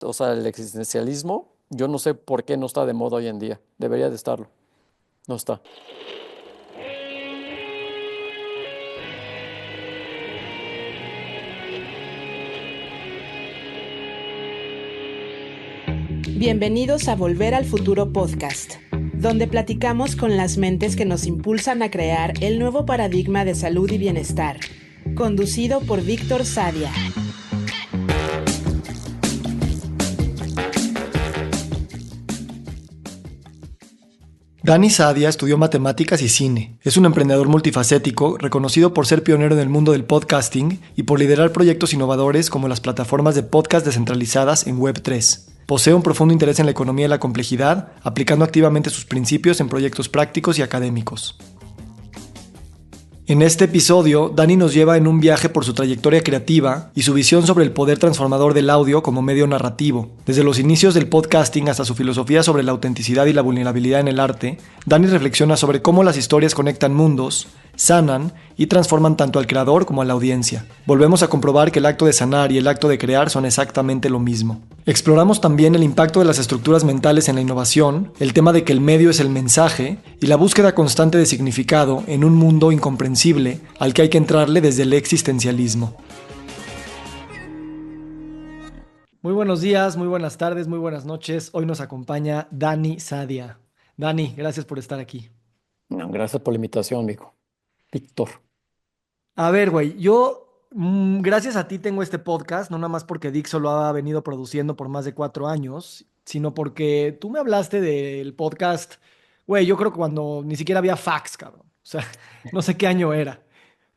o sea, el existencialismo, yo no sé por qué no está de moda hoy en día. Debería de estarlo. No está. Bienvenidos a Volver al Futuro Podcast, donde platicamos con las mentes que nos impulsan a crear el nuevo paradigma de salud y bienestar, conducido por Víctor Sadia. Dani Sadia estudió matemáticas y cine. Es un emprendedor multifacético, reconocido por ser pionero en el mundo del podcasting y por liderar proyectos innovadores como las plataformas de podcast descentralizadas en Web3. Posee un profundo interés en la economía de la complejidad, aplicando activamente sus principios en proyectos prácticos y académicos. En este episodio, Dani nos lleva en un viaje por su trayectoria creativa y su visión sobre el poder transformador del audio como medio narrativo. Desde los inicios del podcasting hasta su filosofía sobre la autenticidad y la vulnerabilidad en el arte, Dani reflexiona sobre cómo las historias conectan mundos, sanan y transforman tanto al creador como a la audiencia. Volvemos a comprobar que el acto de sanar y el acto de crear son exactamente lo mismo. Exploramos también el impacto de las estructuras mentales en la innovación, el tema de que el medio es el mensaje y la búsqueda constante de significado en un mundo incomprensible al que hay que entrarle desde el existencialismo. Muy buenos días, muy buenas tardes, muy buenas noches. Hoy nos acompaña Dani Sadia. Dani, gracias por estar aquí. No, gracias por la invitación, amigo. Víctor. A ver, güey, yo gracias a ti tengo este podcast, no nada más porque Dixo lo ha venido produciendo por más de 4 años, sino porque tú me hablaste del podcast, güey, yo creo que cuando ni siquiera había fax, cabrón. O sea, no sé qué año era,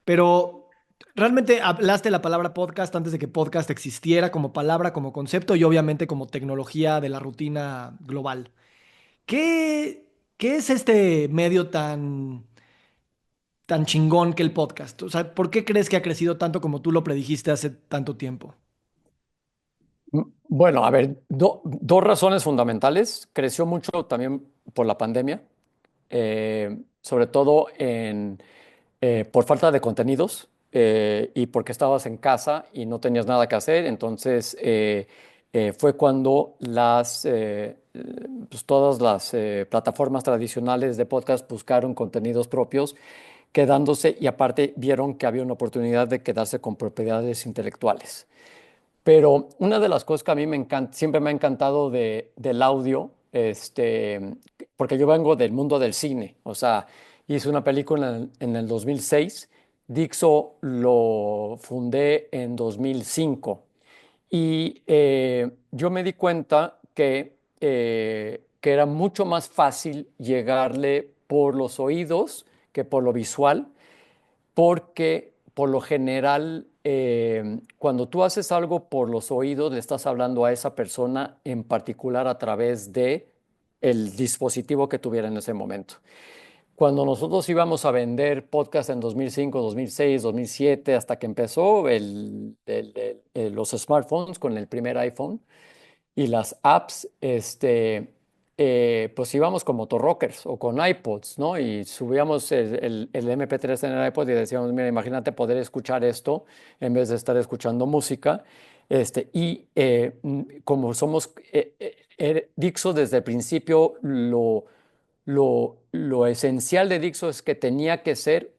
pero realmente hablaste la palabra podcast antes de que podcast existiera como palabra, como concepto y obviamente como tecnología de la rutina global. ¿Qué es este medio tan chingón que el podcast? O sea, ¿por qué crees que ha crecido tanto como tú lo predijiste hace tanto tiempo? Bueno, a ver, dos razones fundamentales. Creció mucho también por la pandemia, sobre todo por falta de contenidos y porque estabas en casa y no tenías nada que hacer. Entonces, fue cuando pues todas las plataformas tradicionales de podcast buscaron contenidos propios, quedándose y aparte vieron que había una oportunidad de quedarse con propiedades intelectuales. Pero una de las cosas que a mí me encanta, siempre me ha encantado del audio, porque yo vengo del mundo del cine, o sea, hice una película en el 2006, Dixo lo fundé en 2005 y yo me di cuenta que era mucho más fácil llegarle por los oídos que por lo visual porque por lo general, cuando tú haces algo por los oídos, le estás hablando a esa persona en particular a través de el dispositivo que tuviera en ese momento. Cuando nosotros íbamos a vender podcast en 2005, 2006, 2007, hasta que empezó los smartphones con el primer iPhone, y las apps, pues íbamos con motorrockers o con iPods, ¿no? Y subíamos el MP3 en el iPod y decíamos, mira, imagínate poder escuchar esto en vez de estar escuchando música. Como somos Dixo desde el principio, lo esencial de Dixo es que tenía que ser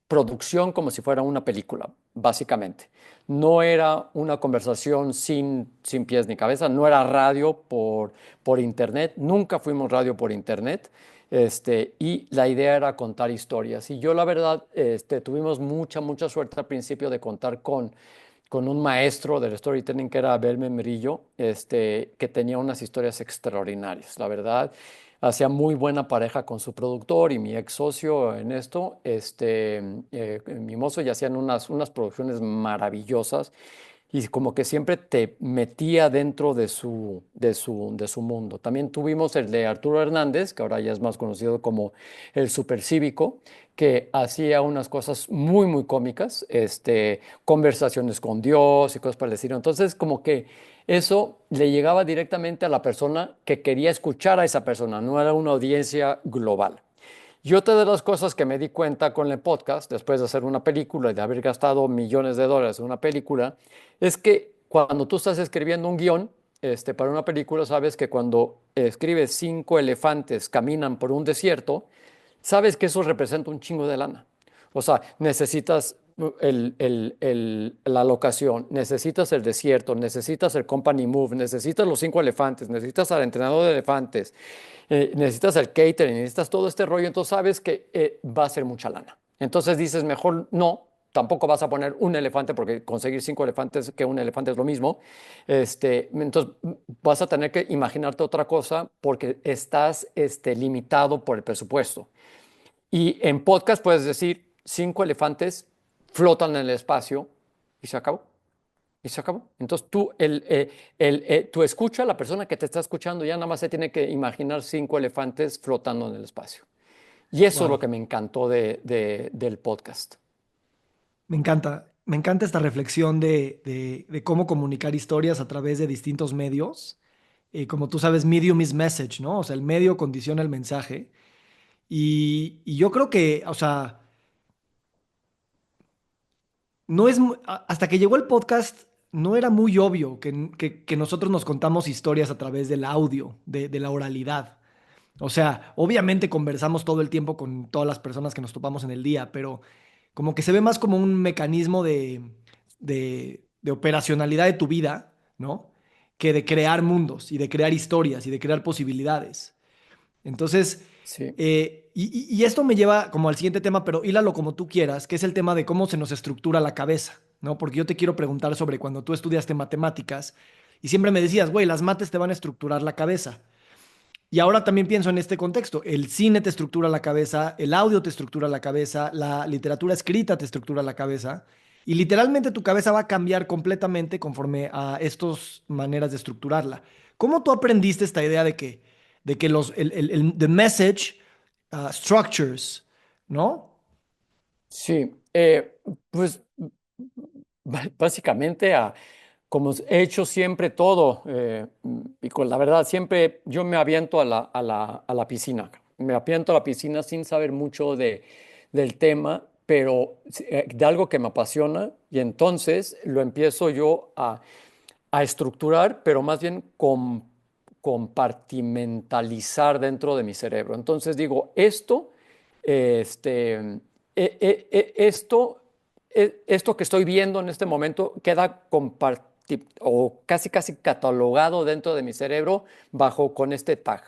producción como si fuera una película, básicamente. No era una conversación sin pies ni cabeza, no era radio por internet, nunca fuimos radio por internet, y la idea era contar historias. Y yo la verdad, tuvimos mucha suerte al principio de contar con un maestro del storytelling que era Abel Membrillo, que tenía unas historias extraordinarias, la verdad. Hacía muy buena pareja con su productor y mi ex socio en esto, Mimoso, y hacían unas producciones maravillosas y como que siempre te metía dentro de su mundo. También tuvimos el de Arturo Hernández, que ahora ya es más conocido como el Supercívico, que hacía unas cosas muy cómicas, conversaciones con Dios y cosas por el estilo. Entonces, como que eso le llegaba directamente a la persona que quería escuchar a esa persona, no era una audiencia global. Y otra de las cosas que me di cuenta con el podcast, después de hacer una película y de haber gastado millones de dólares en una película, es que cuando tú estás escribiendo un guión, para una película, sabes que cuando escribes 5 elefantes caminan por un desierto, sabes que eso representa un chingo de lana. O sea, necesitas la locación, necesitas el desierto, necesitas el company move, necesitas los 5 elefantes, necesitas al entrenador de elefantes, necesitas el catering, necesitas todo este rollo, entonces sabes que va a ser mucha lana. Entonces dices, mejor no, tampoco vas a poner un elefante porque conseguir 5 elefantes que un elefante es lo mismo. Entonces vas a tener que imaginarte otra cosa porque estás limitado por el presupuesto. Y en podcast puedes decir 5 elefantes flotan en el espacio y se acabó. Y se acabó. Entonces tú, tú escucha, la persona que te está escuchando ya nada más se tiene que imaginar 5 elefantes flotando en el espacio. Y eso es lo Wow, que me encantó del podcast. me encanta esta reflexión de cómo comunicar historias a través de distintos medios. Como tú sabes, medium is message, ¿no? O sea, el medio condiciona el mensaje. Y yo creo que, o sea, no es, hasta que llegó el podcast, no era muy obvio que nosotros nos contamos historias a través del audio, de la oralidad. O sea, obviamente conversamos todo el tiempo con todas las personas que nos topamos en el día, pero como que se ve más como un mecanismo de operacionalidad de tu vida, ¿no? Que de crear mundos y de crear historias y de crear posibilidades. Entonces, Sí, y esto me lleva como al siguiente tema, pero hílalo como tú quieras, que es el tema de cómo se nos estructura la cabeza, ¿no? Porque yo te quiero preguntar sobre cuando tú estudiaste matemáticas y siempre me decías, güey, las mates te van a estructurar la cabeza. Y ahora también pienso en este contexto, el cine te estructura la cabeza, el audio te estructura la cabeza, la literatura escrita te estructura la cabeza, y literalmente tu cabeza va a cambiar completamente conforme a estas maneras de estructurarla. ¿Cómo tú aprendiste esta idea de que the message structures, ¿no? sí. Pues básicamente como he hecho siempre todo, y con la verdad, siempre yo me aviento a la piscina. Me aviento a la piscina sin saber mucho del tema, pero de algo que me apasiona, y entonces lo empiezo yo a estructurar, pero más bien compartimentalizar dentro de mi cerebro. Entonces digo, esto, esto que estoy viendo en este momento queda o casi casi catalogado dentro de mi cerebro bajo con este tag.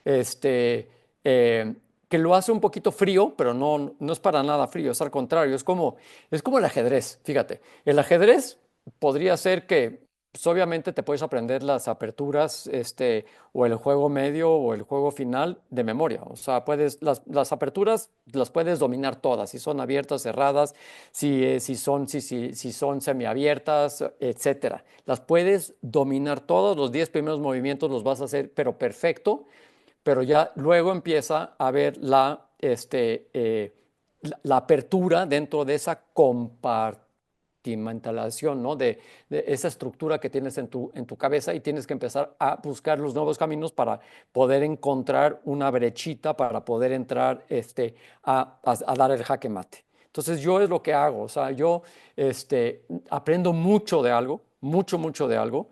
Este, eh, que lo hace un poquito frío, pero no es para nada frío, es al contrario, es como el ajedrez, fíjate. El ajedrez podría ser que pues obviamente te puedes aprender las aperturas, o el juego medio o el juego final de memoria. O sea, las aperturas las puedes dominar todas, si son abiertas, cerradas, si son semiabiertas, etcétera. Las puedes dominar todos, los 10 primeros movimientos los vas a hacer, pero perfecto, pero ya luego empieza a ver la apertura dentro de esa compartimentación, ¿no? De esa estructura que tienes en tu cabeza y tienes que empezar a buscar los nuevos caminos para poder encontrar una brechita para poder entrar a dar el jaque mate. Entonces yo es lo que hago, o sea, yo aprendo mucho de algo, mucho, mucho de algo,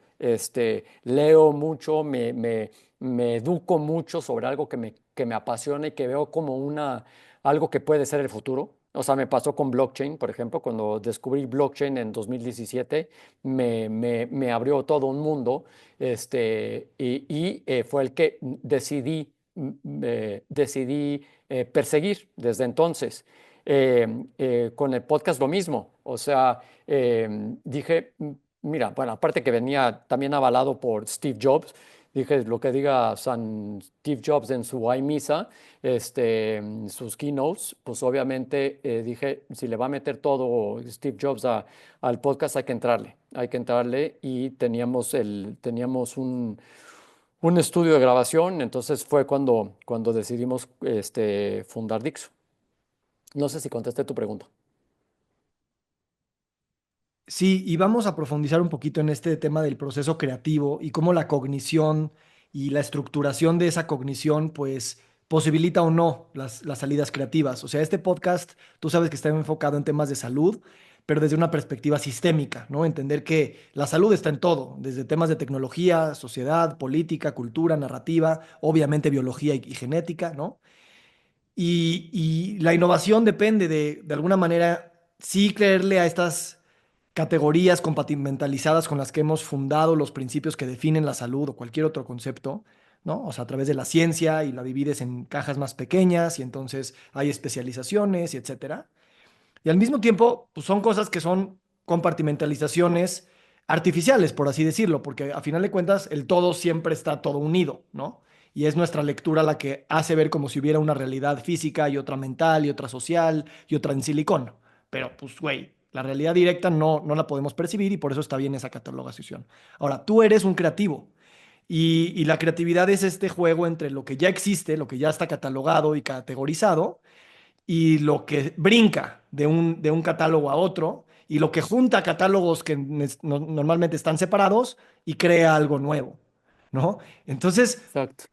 leo mucho, me educo mucho sobre algo que me apasiona y que veo como algo que puede ser el futuro. O sea, me pasó con blockchain, por ejemplo, cuando descubrí blockchain en 2017, me abrió todo un mundo, y fue el que decidí perseguir desde entonces. Con el podcast lo mismo, o sea, dije, mira, bueno, aparte que venía también avalado por Steve Jobs, dije lo que diga San Steve Jobs en su iMisa, sus keynotes, pues obviamente dije, si le va a meter todo Steve Jobs al podcast, hay que entrarle y teníamos un estudio de grabación, entonces fue cuando decidimos fundar Dixo. No sé si contesté tu pregunta. Sí, y vamos a profundizar un poquito en este tema del proceso creativo y cómo la cognición y la estructuración de esa cognición, pues, posibilita o no las salidas creativas. O sea, este podcast, tú sabes que está enfocado en temas de salud, pero desde una perspectiva sistémica, ¿no? Entender que la salud está en todo, desde temas de tecnología, sociedad, política, cultura, narrativa, obviamente biología y genética, ¿no? Y la innovación depende de alguna manera, sí creerle a estas categorías compartimentalizadas con las que hemos fundado los principios que definen la salud o cualquier otro concepto, ¿no? O sea, a través de la ciencia y la divides en cajas más pequeñas y entonces hay especializaciones y etcétera. Y al mismo tiempo, pues son cosas que son compartimentalizaciones artificiales, por así decirlo, porque a final de cuentas el todo siempre está todo unido, ¿no? Y es nuestra lectura la que hace ver como si hubiera una realidad física y otra mental y otra social y otra en silicón. Pero pues, güey, la realidad directa no la podemos percibir y por eso está bien esa catalogación. Ahora, tú eres un creativo y la creatividad es este juego entre lo que ya existe, lo que ya está catalogado y categorizado y lo que brinca de un catálogo a otro y lo que junta catálogos que normalmente están separados y crea algo nuevo, ¿no? Entonces, Exacto.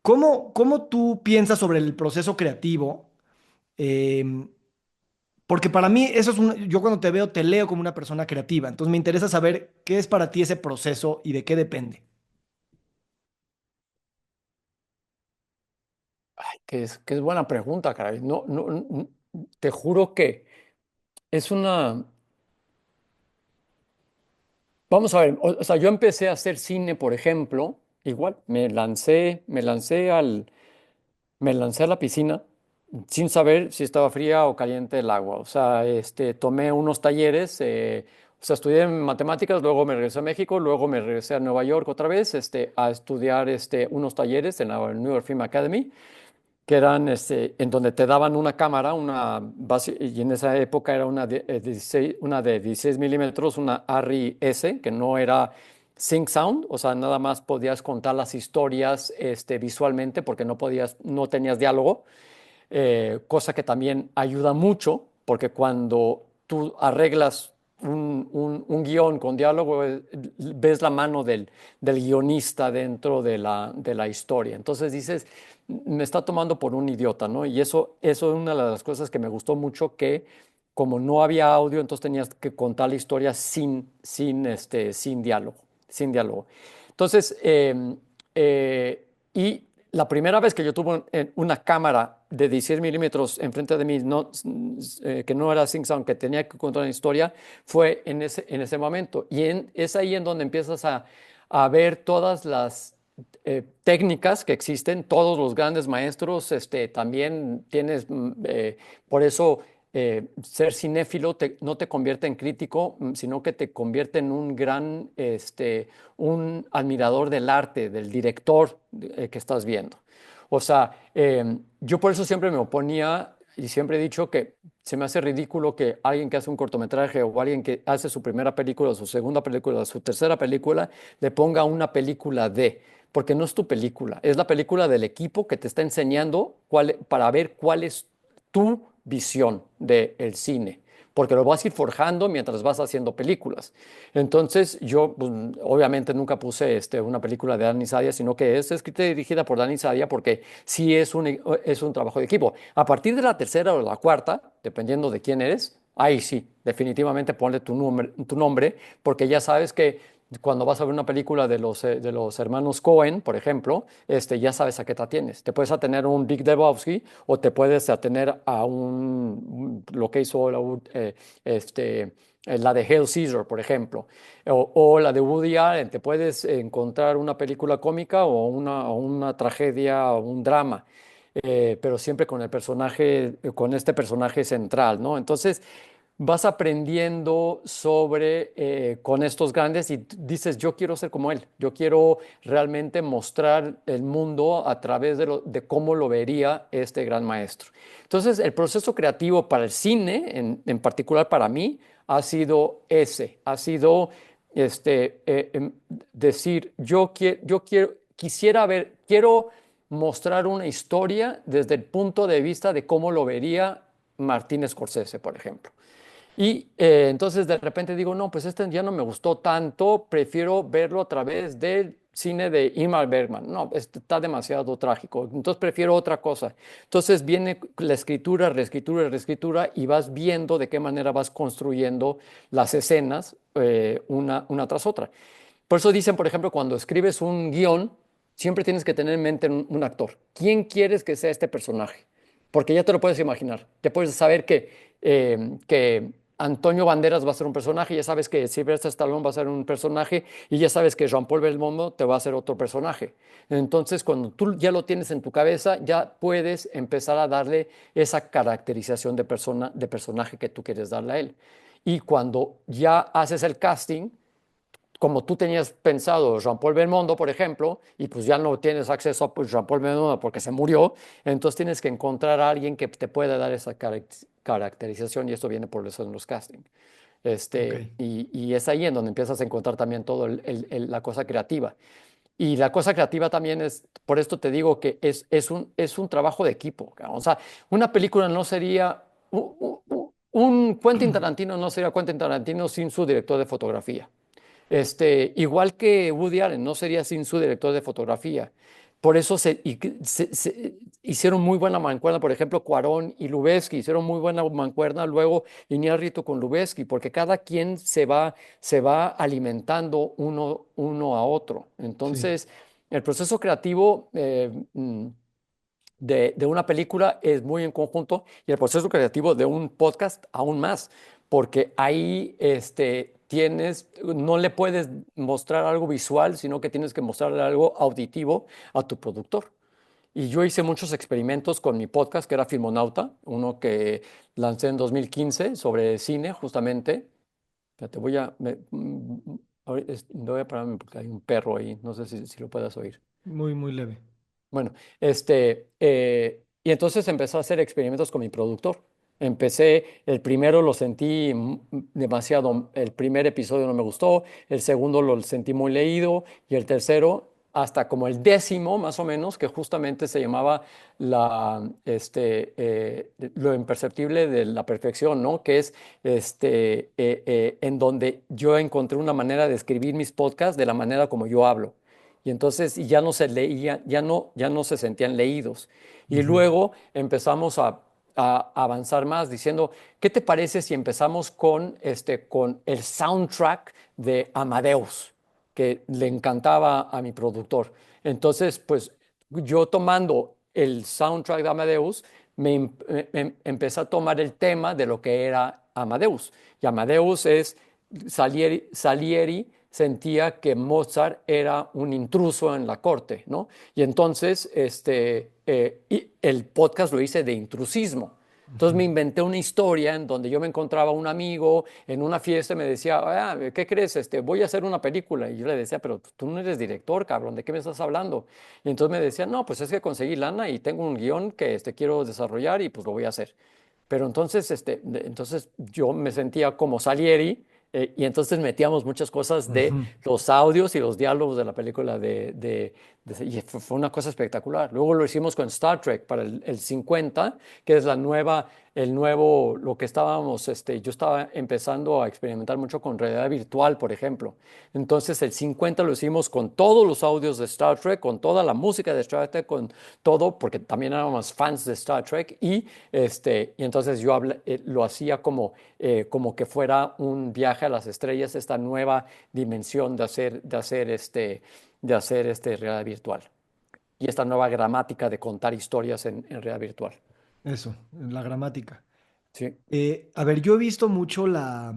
¿cómo tú piensas sobre el proceso creativo? Eh, Porque para mí eso es yo cuando te veo te leo como una persona creativa, entonces me interesa saber qué es para ti ese proceso y de qué depende. Ay, que es buena pregunta, caray. No, no, te juro que es una... Vamos a ver, o sea, yo empecé a hacer cine, por ejemplo, igual, me lancé a la piscina sin saber si estaba fría o caliente el agua. O sea, tomé unos talleres, o sea, estudié matemáticas, luego me regresé a México, luego me regresé a Nueva York otra vez, a estudiar, unos talleres en la New York Film Academy que eran en donde te daban una cámara, y en esa época era una de 16 milímetros, una ARRI S, que no era Sync Sound, o sea, nada más podías contar las historias visualmente porque no tenías diálogo, cosa que también ayuda mucho, porque cuando tú arreglas un guión con diálogo, ves la mano del guionista dentro de la historia. Entonces dices, me está tomando por un idiota, ¿no? Y eso es una de las cosas que me gustó mucho, que como no había audio, entonces tenías que contar la historia sin diálogo, sin diálogo. Entonces, y la primera vez que yo tuve una cámara de 16 milímetros enfrente de mí, que no era Sync Sound, que tenía que contar una historia, fue en ese momento. Y es ahí en donde empiezas a ver todas las técnicas que existen, todos los grandes maestros, también tienes, por eso ser cinéfilo no te convierte en crítico, sino que te convierte en un admirador del arte, del director que estás viendo. O sea, yo por eso siempre me oponía y siempre he dicho que se me hace ridículo que alguien que hace un cortometraje o alguien que hace su primera película, su segunda película, su tercera película, le ponga una película porque no es tu película, es la película del equipo que te está enseñando para ver cuál es tu visión del cine, porque lo vas a ir forjando mientras vas haciendo películas. Entonces, yo pues, obviamente nunca puse una película de Dani Sadia, sino que es escrita y dirigida por Dani Sadia, porque sí es un trabajo de equipo. A partir de la tercera o la cuarta, dependiendo de quién eres, ahí sí, definitivamente ponle tu nombre, porque ya sabes que cuando vas a ver una película de los hermanos Cohen, por ejemplo, ya sabes a qué te atienes. Te puedes atener a un Big Lebowski o te puedes atener a lo que hizo la de Hail Caesar, por ejemplo, o la de Woody Allen. Te puedes encontrar una película cómica o una tragedia o un drama, pero siempre con el personaje, con este personaje central, ¿no? Entonces, vas aprendiendo con estos grandes y dices, yo quiero ser como él, yo quiero realmente mostrar el mundo a través de cómo lo vería este gran maestro. Entonces, el proceso creativo para el cine, en particular para mí, ha sido ha sido decir, quiero mostrar una historia desde el punto de vista de cómo lo vería Martin Scorsese, por ejemplo. Y entonces de repente digo, no, pues este ya no me gustó tanto, prefiero verlo a través del cine de Ingmar Bergman. No, está demasiado trágico. Entonces prefiero otra cosa. Entonces viene la escritura, reescritura, reescritura y vas viendo de qué manera vas construyendo las escenas una tras otra. Por eso dicen, por ejemplo, cuando escribes un guión, siempre tienes que tener en mente un actor. ¿Quién quieres que sea este personaje? Porque ya te lo puedes imaginar. Ya puedes saber que Antonio Banderas va a ser un personaje, ya sabes que Sylvester Stallone va a ser un personaje y ya sabes que Jean-Paul Belmondo te va a ser otro personaje. Entonces, cuando tú ya lo tienes en tu cabeza, ya puedes empezar a darle esa caracterización de personaje que tú quieres darle a él. Y cuando ya haces el casting, como tú tenías pensado Jean-Paul Belmondo, por ejemplo, y pues ya no tienes acceso a Jean-Paul Belmondo porque se murió, entonces tienes que encontrar a alguien que te pueda dar esa caracterización y esto viene por eso en los castings. Ok. Y es ahí en donde empiezas a encontrar también todo la cosa creativa. Y la cosa creativa también es, por esto te digo que es un trabajo de equipo. O sea, una película no sería, un Quentin Tarantino no sería Quentin Tarantino sin su director de fotografía. Igual que Woody Allen, no sería sin su director de fotografía. Por eso se hicieron muy buena mancuerna, por ejemplo, Cuarón y Lubezki hicieron muy buena mancuerna luego Iñárritu con Lubezki, porque cada quien se va alimentando uno a otro. Sí. Entonces, el proceso creativo de una película es muy en conjunto y el proceso creativo de un podcast aún más, porque ahí no le puedes mostrar algo visual, sino que tienes que mostrarle algo auditivo a tu productor. Y yo hice muchos experimentos con mi podcast, que era Filmonauta, uno que lancé en 2015 sobre cine, justamente. Te voy a, voy a pararme porque hay un perro ahí, no sé si lo puedas oír. Muy, muy leve. Bueno, y entonces empecé a hacer experimentos con mi productor. El primero lo sentí demasiado, el primer episodio no me gustó, el segundo lo sentí muy leído y el tercero hasta como el décimo más o menos, que justamente se llamaba lo imperceptible de la perfección, ¿no? Que es en donde yo encontré una manera de escribir mis podcasts de la manera como yo hablo y entonces ya no se leía, ya no se sentían leídos. Y Ujú. luego empezamos a avanzar más diciendo, ¿qué te parece si empezamos con el soundtrack de Amadeus, que le encantaba a mi productor? Entonces, pues yo tomando el soundtrack de Amadeus, empecé a tomar el tema de lo que era Amadeus. Y Amadeus es Salieri sentía que Mozart era un intruso en la corte, ¿no? Y entonces y el podcast lo hice de intrusismo. Entonces Ujú. me inventé una historia en donde yo me encontraba un amigo en una fiesta y me decía, ¿qué crees? Voy a hacer una película. Y yo le decía, pero tú no eres director, cabrón, ¿de qué me estás hablando? Y entonces me decía, no, pues es que conseguí lana y tengo un guión que quiero desarrollar y pues lo voy a hacer. Pero entonces yo me sentía como Salieri y entonces metíamos muchas cosas de Ujú. los audios y los diálogos de la película y fue una cosa espectacular. Luego lo hicimos con Star Trek para el 50, que es lo que yo estaba empezando a experimentar mucho con realidad virtual, por ejemplo. Entonces el 50 lo hicimos con todos los audios de Star Trek, con toda la música de Star Trek, con todo, porque también éramos fans de Star Trek y entonces yo lo hacía como que fuera un viaje a las estrellas, esta nueva dimensión de hacer realidad virtual y esta nueva gramática de contar historias en realidad virtual. Eso, la gramática. Sí, A ver, yo he visto mucho la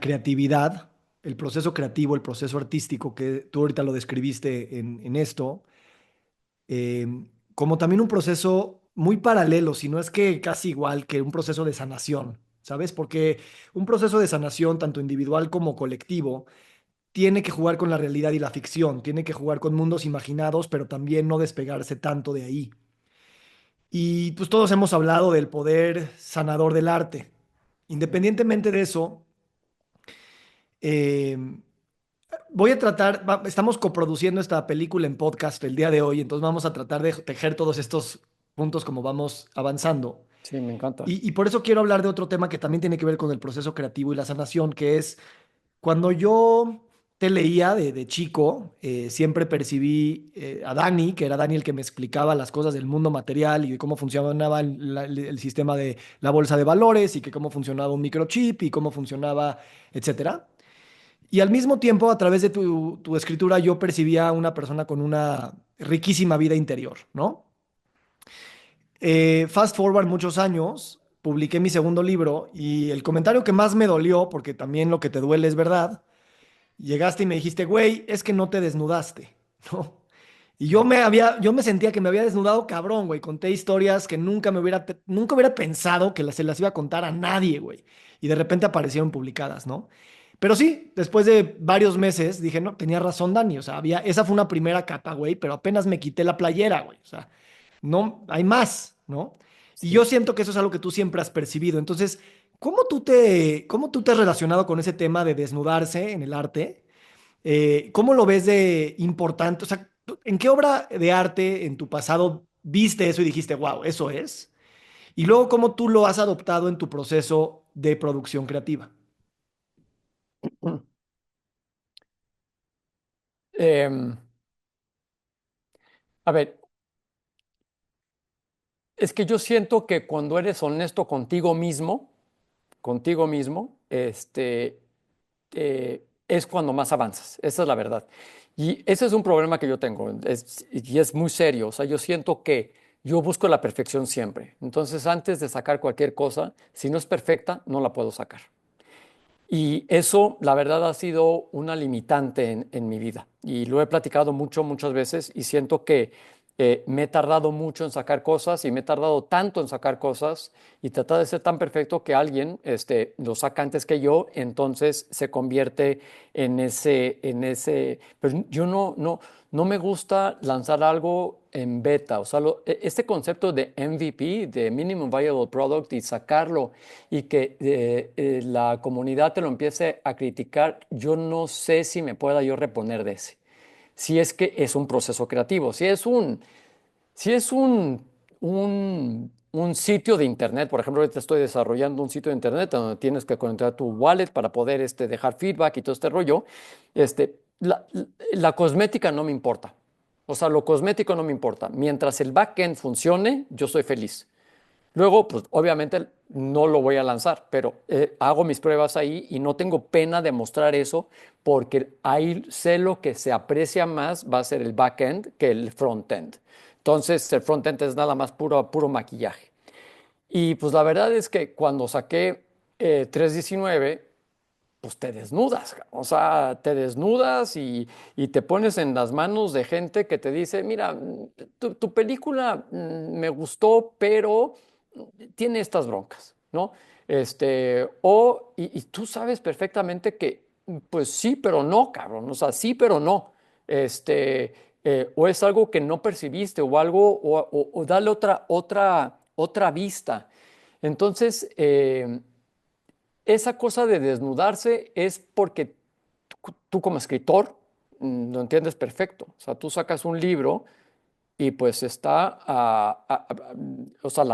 creatividad, el proceso creativo, el proceso artístico, que tú ahorita lo describiste en esto, eh, como también un proceso muy paralelo, si no es que casi igual que un proceso de sanación, ¿sabes? Porque un proceso de sanación, tanto individual como colectivo, tiene que jugar con la realidad y la ficción, tiene que jugar con mundos imaginados, pero también no despegarse tanto de ahí. Y pues todos hemos hablado del poder sanador del arte. Independientemente de eso, eh, voy a tratar, estamos coproduciendo esta película en podcast el día de hoy, entonces vamos a tratar de tejer todos estos puntos como vamos avanzando. sí, me encanta. Y por eso quiero hablar de otro tema que también tiene que ver con el proceso creativo y la sanación, que es cuando yo te leía de chico, siempre percibí a Dani, que era Dani el que me explicaba las cosas del mundo material y de cómo funcionaba el sistema de la bolsa de valores y que cómo funcionaba un microchip y cómo funcionaba, etcétera. Y al mismo tiempo, a través de tu escritura, yo percibía a una persona con una riquísima vida interior, ¿no? Fast forward muchos años, publiqué mi segundo libro y el comentario que más me dolió, porque también lo que te duele es verdad, llegaste y me dijiste, güey, es que no te desnudaste, ¿no? Y yo me sentía que me había desnudado cabrón, güey. Conté historias que nunca hubiera pensado que se las iba a contar a nadie, güey. Y de repente aparecieron publicadas, ¿no? Pero sí, después de varios meses dije, no, tenía razón Dani. O sea, esa fue una primera capa, güey, pero apenas me quité la playera, güey. O sea, no, hay más, ¿no? Y yo Sí. siento que eso es algo que tú siempre has percibido. Entonces, cómo tú te has relacionado con ese tema de desnudarse en el arte? ¿Cómo lo ves de importante? O sea, ¿en qué obra de arte en tu pasado viste eso y dijiste, wow, eso es? Y luego, ¿cómo tú lo has adoptado en tu proceso de producción creativa? Em, a ver, es que yo siento que cuando eres honesto contigo mismo, es cuando más avanzas. Esa es la verdad. Y ese es un problema que yo tengo, y es muy serio. O sea, yo siento que yo busco la perfección siempre. Entonces, antes de sacar cualquier cosa, si no es perfecta, no la puedo sacar. Y eso, la verdad, ha sido una limitante en mi vida. Y lo he platicado muchas veces y siento que me he tardado mucho en sacar cosas y me he tardado tanto en sacar cosas y tratar de ser tan perfecto que alguien lo saca antes que yo, entonces se convierte pero yo no me gusta lanzar algo en beta. O sea, este concepto de MVP, de Minimum Viable Product, y sacarlo y que la comunidad te lo empiece a criticar, yo no sé si me pueda yo reponer de ese. Si es que es un proceso creativo, si es un sitio de internet. Por ejemplo, ahorita estoy desarrollando un sitio de internet donde tienes que conectar tu wallet para poder dejar feedback y todo este rollo. La cosmética no me importa. O sea, lo cosmético no me importa. Mientras el backend funcione, yo soy feliz. Luego, pues obviamente no lo voy a lanzar, pero hago mis pruebas ahí y no tengo pena de mostrar eso porque ahí sé lo que se aprecia más va a ser el backend que el frontend. Entonces, el frontend es nada más puro maquillaje. Y pues la verdad es que cuando saqué 319, pues te desnudas, o sea, te desnudas y te pones en las manos de gente que te dice, mira, tu película me gustó, pero tiene estas broncas, ¿no? Y tú sabes perfectamente que, pues sí, pero no, cabrón, o sea, sí, pero no. Este, o es algo que no percibiste o algo, o dale otra vista. Entonces, esa cosa de desnudarse es porque tú como escritor lo entiendes perfecto. O sea, tú sacas un libro y pues o sea,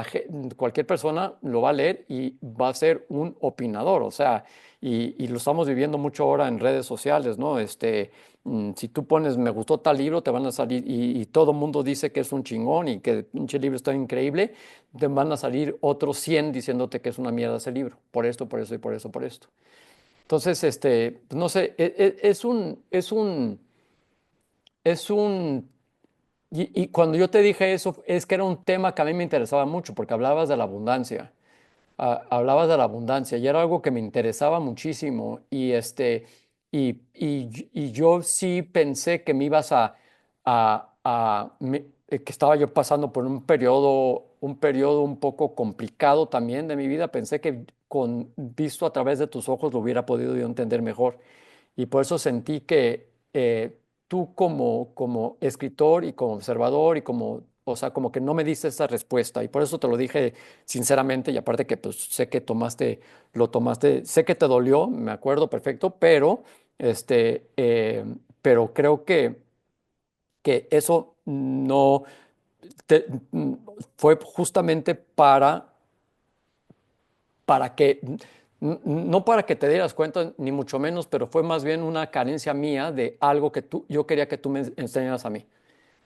cualquier persona lo va a leer y va a ser un opinador. O sea, y lo estamos viviendo mucho ahora en redes sociales, ¿no? Si tú pones me gustó tal libro, te van a salir, y todo el mundo dice que es un chingón y que el pinche libro está increíble, te van a salir otros 100 diciéndote que es una mierda ese libro, por esto, por eso y por eso, por esto. Entonces, pues, no sé, es un y cuando yo te dije eso, es que era un tema que a mí me interesaba mucho, porque hablabas de la abundancia, hablabas de la abundancia, y era algo que me interesaba muchísimo, y yo sí pensé que me ibas que estaba yo pasando por un periodo un poco complicado también de mi vida. Pensé que visto a través de tus ojos lo hubiera podido yo entender mejor. Y por eso sentí que tú como escritor y como observador y o sea, como que no me diste esa respuesta. Y por eso te lo dije sinceramente, y aparte que pues sé que lo tomaste, sé que te dolió, me acuerdo perfecto, pero creo que eso no te- fue justamente para que No para que te dieras cuenta, ni mucho menos, pero fue más bien una carencia mía de algo que yo quería que tú me enseñaras a mí.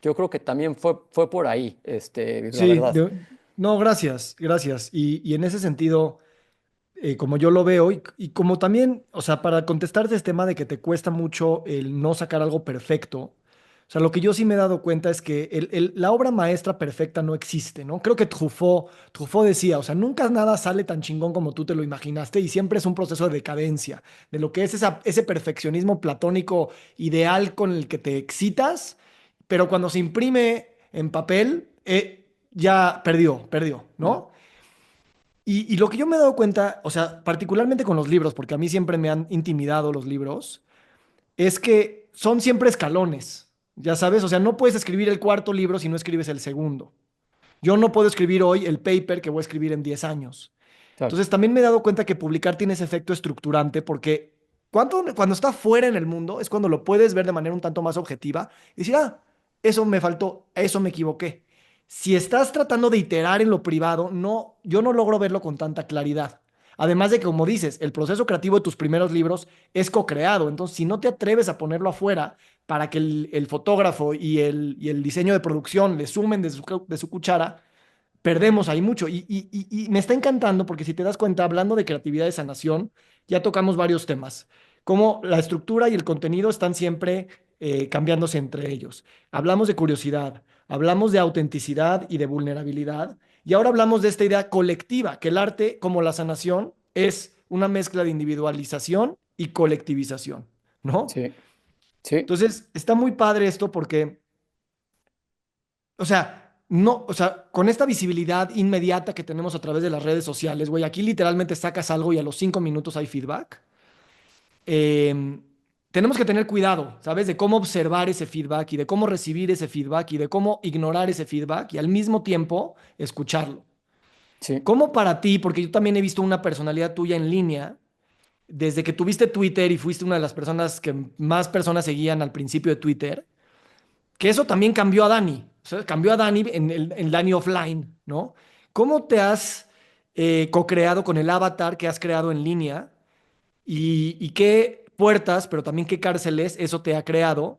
Yo creo que también fue por ahí, la Sí, verdad. no, gracias, gracias. Y en ese sentido, como yo lo veo, y como también, o sea, para contestarte este tema de que te cuesta mucho el no sacar algo perfecto, o sea, lo que yo sí me he dado cuenta es que la obra maestra perfecta no existe, ¿no? Creo que Truffaut decía, o sea, nunca nada sale tan chingón como tú te lo imaginaste y siempre es un proceso de decadencia, de lo que es ese perfeccionismo platónico ideal con el que te excitas, pero cuando se imprime en papel, ya perdió, Mm. ¿no? Y lo que yo me he dado cuenta, o sea, particularmente con los libros, porque a mí siempre me han intimidado los libros, es que son siempre escalones, ya sabes, o sea, no puedes escribir el cuarto libro si no escribes el segundo. Yo no puedo escribir hoy el paper que voy a escribir en 10 años. Claro. Entonces, también me he dado cuenta que publicar tiene ese efecto estructurante porque cuando está fuera en el mundo es cuando lo puedes ver de manera un tanto más objetiva y decir, eso me faltó, eso me equivoqué. Si estás tratando de iterar en lo privado, no, yo no logro verlo con tanta claridad. Además de que, como dices, el proceso creativo de tus primeros libros es co-creado. Entonces, si no te atreves a ponerlo afuera para que el fotógrafo y el diseño de producción le sumen de su cuchara, perdemos ahí mucho. Y me está encantando porque si te das cuenta, hablando de creatividad de sanación, ya tocamos varios temas. Cómo la estructura y el contenido están siempre cambiándose entre ellos. Hablamos de curiosidad, hablamos de autenticidad y de vulnerabilidad. Y ahora hablamos de esta idea colectiva, que el arte, como la sanación, es una mezcla de individualización y colectivización, ¿no? Sí, sí. Entonces, está muy padre esto porque o sea, no, o sea, con esta visibilidad inmediata que tenemos a través de las redes sociales, güey, aquí literalmente sacas algo y a los 5 minutos hay feedback. eh, Tenemos que tener cuidado, ¿sabes? De cómo observar ese feedback y de cómo recibir ese feedback y de cómo ignorar ese feedback y al mismo tiempo escucharlo. Sí. ¿Cómo para ti? Porque yo también he visto una personalidad tuya en línea, desde que tuviste Twitter y fuiste una de las personas que más personas seguían al principio de Twitter, que eso también cambió a Dani. O sea, cambió a Dani en Dani offline, ¿no? ¿Cómo te has co-creado con el avatar que has creado en línea? Y qué puertas, pero también qué cárceles eso te ha creado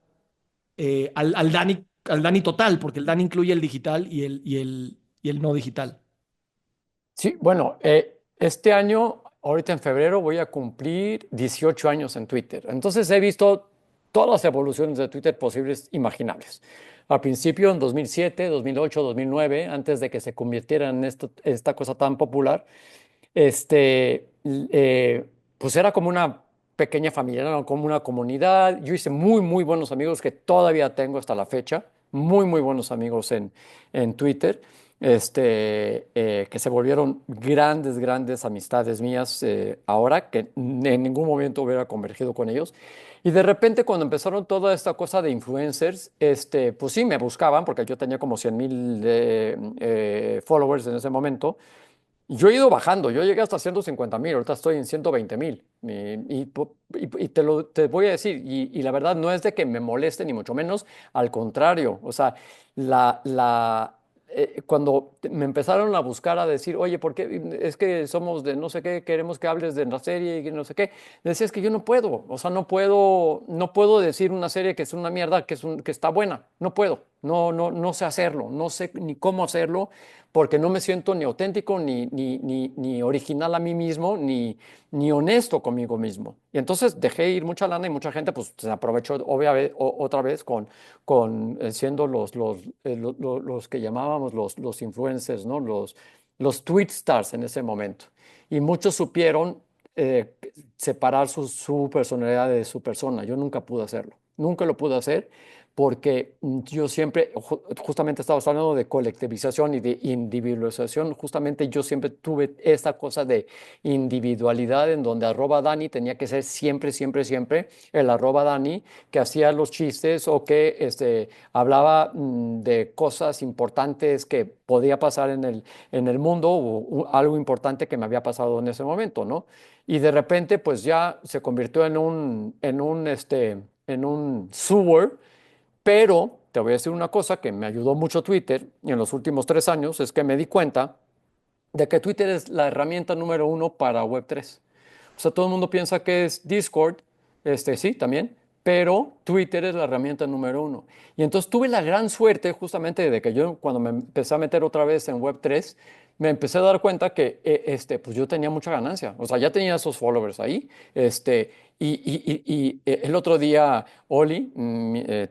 al Dani total, porque el Dani incluye el digital y el no digital. Sí, bueno, este año, ahorita en febrero, voy a cumplir 18 años en Twitter. Entonces he visto todas las evoluciones de Twitter posibles, imaginables. Al principio, en 2007, 2008, 2009, antes de que se convirtiera en esta cosa tan popular, pues era como una pequeña familia, era como una comunidad. Yo hice muy, muy buenos amigos que todavía tengo hasta la fecha, muy, muy buenos amigos en Twitter, que se volvieron grandes, grandes amistades mías ahora, que en ningún momento hubiera convergido con ellos. Y de repente cuando empezaron toda esta cosa de influencers, pues sí, me buscaban porque yo tenía como 100,000 followers en ese momento. Yo he ido bajando, yo llegué hasta 150,000, ahorita estoy en 120,000. Y te voy a decir, y la verdad no es de que me moleste ni mucho menos, al contrario, o sea, cuando me empezaron a buscar a decir, oye, ¿por qué? Es que somos de no sé qué, queremos que hables de la serie y no sé qué, decía, es que yo no puedo, o sea, no puedo decir una serie que es una mierda, que está buena, no puedo, no sé hacerlo, no sé ni cómo hacerlo porque no me siento ni auténtico, ni original a mí mismo, ni honesto conmigo mismo. Y entonces dejé ir mucha lana y mucha gente pues se aprovechó obviamente otra vez con siendo los que llamábamos los influencers, ¿no? Los tweet stars en ese momento. Y muchos supieron eh, separar su personalidad de su persona. Yo nunca pude hacerlo. Nunca lo pude hacer porque yo siempre, justamente estabas hablando de colectivización y de individualización, justamente yo siempre tuve esta cosa de individualidad en donde @Dani tenía que ser siempre, siempre, siempre el @Dani que hacía los chistes o que hablaba de cosas importantes que podía pasar en el mundo o algo importante que me había pasado en ese momento, ¿no? Y de repente, pues ya se convirtió en un sewer, pero te voy a decir una cosa que me ayudó mucho Twitter en los últimos 3 años, es que me di cuenta de que Twitter es la herramienta número uno para Web3. O sea, todo el mundo piensa que es Discord, sí, también, pero Twitter es la herramienta número uno. Y entonces tuve la gran suerte justamente de que yo cuando me empecé a meter otra vez en Web3, me empecé a dar cuenta que pues yo tenía mucha ganancia. O sea, ya tenía esos followers ahí. El otro día, Oli,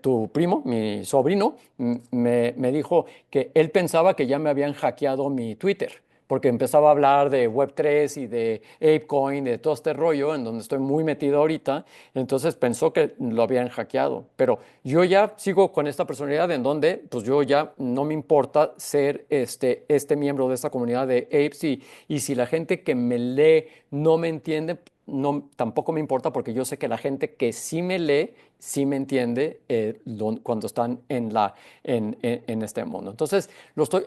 tu primo, mi sobrino, me dijo que él pensaba que ya me habían hackeado mi Twitter porque empezaba a hablar de Web3 y de ApeCoin, de todo este rollo en donde estoy muy metido ahorita, entonces pensó que lo habían hackeado, pero yo ya sigo con esta personalidad en donde pues yo ya no me importa ser este miembro de esta comunidad de apes y si la gente que me lee no me entiende, no, tampoco me importa porque yo sé que la gente que sí me lee, sí me entiende cuando están en este mundo. Entonces,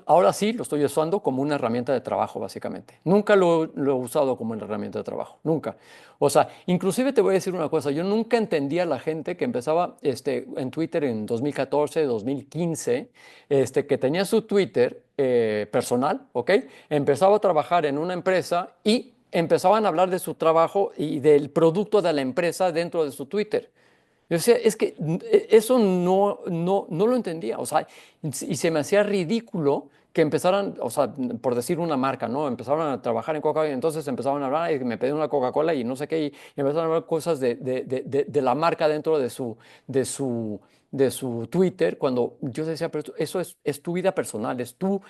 ahora sí lo estoy usando como una herramienta de trabajo, básicamente. Nunca lo he usado como una herramienta de trabajo, nunca. O sea, inclusive te voy a decir una cosa, yo nunca entendía a la gente que empezaba en Twitter en 2014, 2015, que tenía su Twitter personal, ¿ok? Empezaba a trabajar en una empresa y empezaban a hablar de su trabajo y del producto de la empresa dentro de su Twitter. Yo decía, es que eso no lo entendía, o sea, y se me hacía ridículo que empezaran, o sea, por decir una marca, ¿no? Empezaron a trabajar en Coca-Cola y entonces empezaban a hablar y me pedían una Coca-Cola y no sé qué, y empezaron a hablar cosas de la marca dentro de su, de su Twitter, cuando yo decía, pero eso es tu vida personal, es tu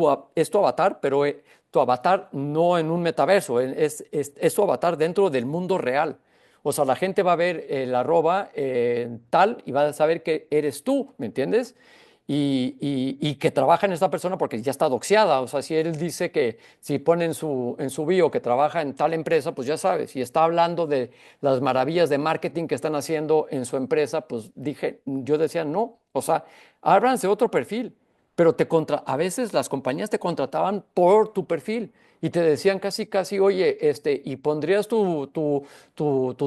avatar, pero tu avatar no en un metaverso, es tu avatar dentro del mundo real. O sea, la gente va a ver el arroba tal y va a saber que eres tú, ¿me entiendes? Y que trabaja en esta persona porque ya está doxeada. O sea, si él dice que si pone en su bio que trabaja en tal empresa, pues ya sabes. Si está hablando de las maravillas de marketing que están haciendo en su empresa, pues yo decía, no. O sea, ábranse otro perfil. Pero a veces las compañías te contrataban por tu perfil y te decían casi, casi, oye, y pondrías tu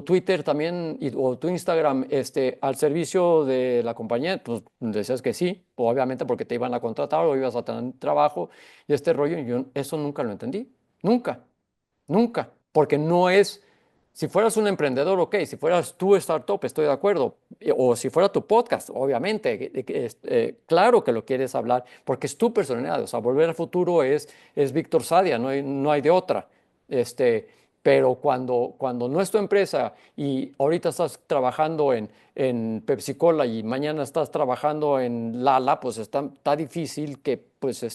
Twitter también o tu Instagram al servicio de la compañía, pues decías que sí, obviamente porque te iban a contratar o ibas a tener trabajo y este rollo, y yo eso nunca lo entendí, nunca. Nunca, porque no es, si fueras un emprendedor, ok, si fueras tu startup, estoy de acuerdo, o si fuera tu podcast, obviamente, claro que lo quieres hablar, porque es tu personalidad, o sea, Volver al Futuro es Víctor Sadia, no hay de otra, pero cuando no es tu empresa y ahorita estás trabajando en Pepsi Cola y mañana estás trabajando en Lala, pues está difícil que pues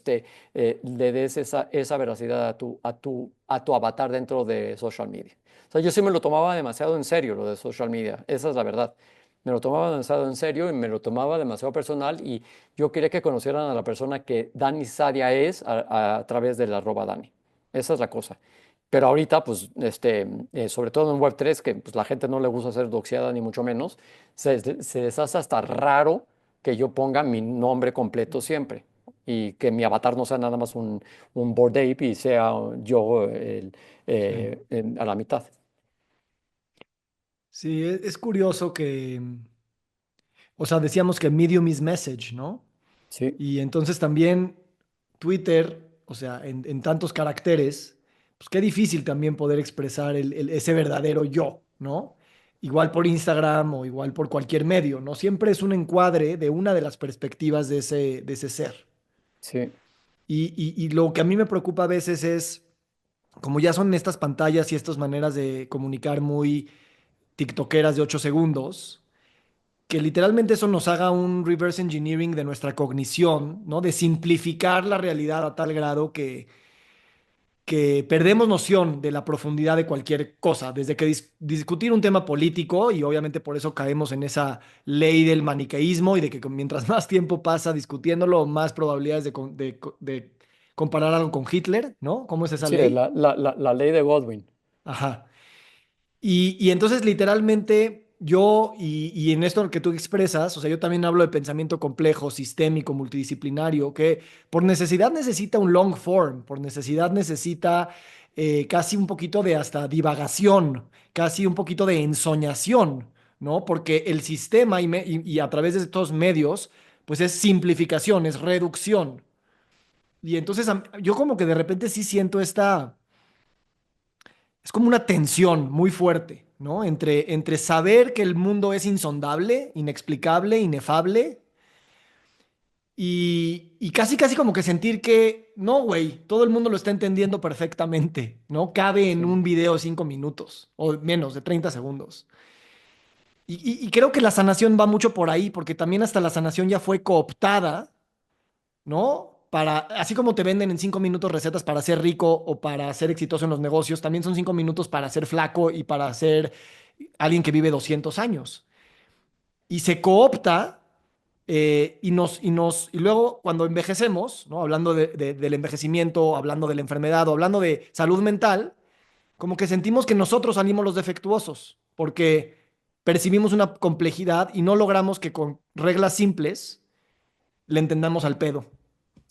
le des esa veracidad a tu avatar dentro de social media. O sea, yo sí me lo tomaba demasiado en serio lo de social media, esa es la verdad. Me lo tomaba demasiado en serio y me lo tomaba demasiado personal y yo quería que conocieran a la persona que Dani Sadia es a través del arroba Dani. Esa es la cosa. Pero ahorita, pues, sobre todo en Web3, que pues, la gente no le gusta ser doxeada ni mucho menos, se les hace hasta raro que yo ponga mi nombre completo siempre y que mi avatar no sea nada más un Bored Ape y sea yo Sí. a la mitad. Sí, es curioso que, o sea, decíamos que medium is message, ¿no? Sí, Y entonces también Twitter, o sea, en tantos caracteres, pues qué difícil también poder expresar ese verdadero yo, ¿no? Igual por Instagram o igual por cualquier medio, ¿no? Siempre es un encuadre de una de las perspectivas de ese ser. sí, Y lo que a mí me preocupa a veces es, como ya son estas pantallas y estas maneras de comunicar muy tiktokeras de 8 segundos, que literalmente eso nos haga un reverse engineering de nuestra cognición, ¿no? De simplificar la realidad a tal grado que perdemos noción de la profundidad de cualquier cosa, desde que discutir un tema político, y obviamente por eso caemos en esa ley del maniqueísmo y de que mientras más tiempo pasa discutiéndolo, más probabilidades de comparar algo con Hitler, ¿no? ¿Cómo es esa sí, ley? la ley de Godwin. Ajá. Y entonces literalmente yo, y en esto que tú expresas, o sea, yo también hablo de pensamiento complejo, sistémico, multidisciplinario, que por necesidad necesita un long form, por necesidad necesita casi un poquito de hasta divagación, casi un poquito de ensoñación, ¿no? Porque el sistema y a través de estos medios, pues es simplificación, es reducción. Y entonces yo como que de repente sí siento es como una tensión muy fuerte, ¿no? Entre saber que el mundo es insondable, inexplicable, inefable, y casi, casi como que sentir que, no, güey, todo el mundo lo está entendiendo perfectamente, ¿no? Cabe en Sí, un video 5 minutos o menos de 30 segundos. Y creo que la sanación va mucho por ahí, porque también hasta la sanación ya fue cooptada, ¿no? Para, así como te venden en 5 minutos recetas para ser rico o para ser exitoso en los negocios, también son 5 minutos para ser flaco y para ser alguien que vive 200 años. Y se coopta y luego cuando envejecemos, ¿no? Hablando del envejecimiento, hablando de la enfermedad o hablando de salud mental, como que sentimos que nosotros salimos los defectuosos, porque percibimos una complejidad y no logramos que con reglas simples le entendamos al pedo.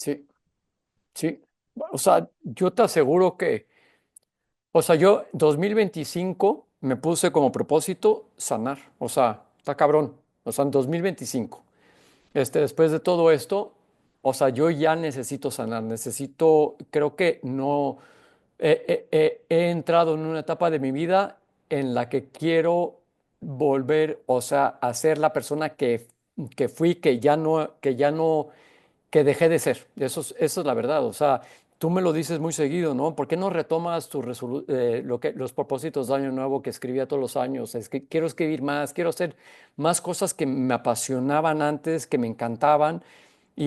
sí, sí. O sea, yo te aseguro que, o sea, yo 2025 me puse como propósito sanar. O sea, está cabrón. O sea, en 2025. Después de todo esto, o sea, yo ya necesito sanar, creo que no, he entrado en una etapa de mi vida en la que quiero volver, o sea, a ser la persona que fui, que dejé de ser. Eso es la verdad, o sea, tú me lo dices muy seguido, ¿no? ¿Por qué no retomas los propósitos de Año Nuevo que escribía todos los años? Es que quiero escribir más, quiero hacer más cosas que me apasionaban antes, que me encantaban, y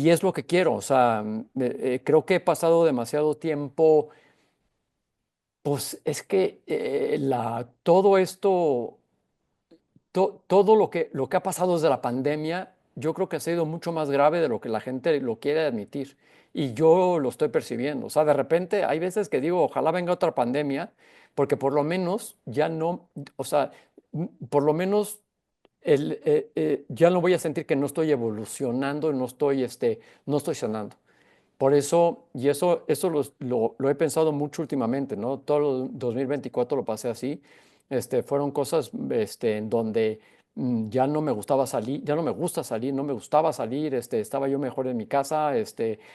es lo que quiero. O sea, creo que he pasado demasiado tiempo, pues es que todo esto, todo lo que ha pasado desde la pandemia, yo creo que ha sido mucho más grave de lo que la gente lo quiere admitir. Y yo lo estoy percibiendo. O sea, de repente hay veces que digo, ojalá venga otra pandemia, porque por lo menos ya no, o sea, por lo menos ya no voy a sentir que no estoy evolucionando, no estoy sanando. Por eso, y eso lo he pensado mucho últimamente, ¿no? Todo el 2024 lo pasé así. Fueron cosas en donde ya no me gustaba salir, ya no me gusta salir, no me gustaba salir, estaba yo mejor en mi casa,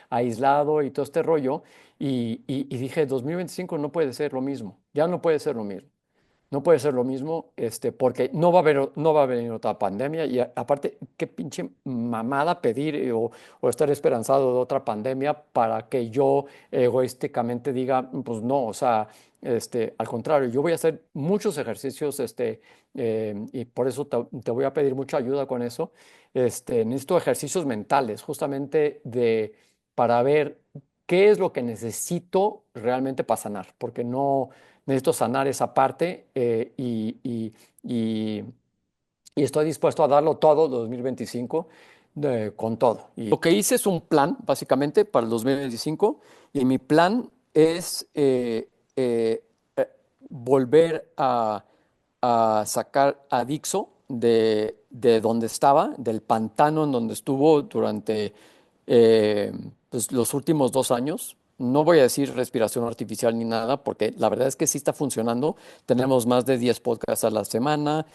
aislado y todo este rollo. Y dije, 2025 no puede ser lo mismo, ya no puede ser lo mismo. No puede ser lo mismo, porque no va a venir otra pandemia y aparte, qué pinche mamada pedir o estar esperanzado de otra pandemia para que yo egoísticamente diga, pues no, o sea, al contrario, yo voy a hacer muchos ejercicios, y por eso te voy a pedir mucha ayuda con eso. Necesito ejercicios mentales, justamente para ver qué es lo que necesito realmente para sanar, porque no necesito sanar esa parte, y- y estoy dispuesto a darlo todo 2025, con todo. Y lo que hice es un plan, básicamente, para el 2025, y mi plan es eh, eh, volver a sacar a Dixo de donde estaba, del pantano en donde estuvo durante pues, los últimos 2 años. No voy a decir respiración artificial ni nada, porque la verdad es que sí está funcionando. Tenemos más de 10 podcasts a la semana,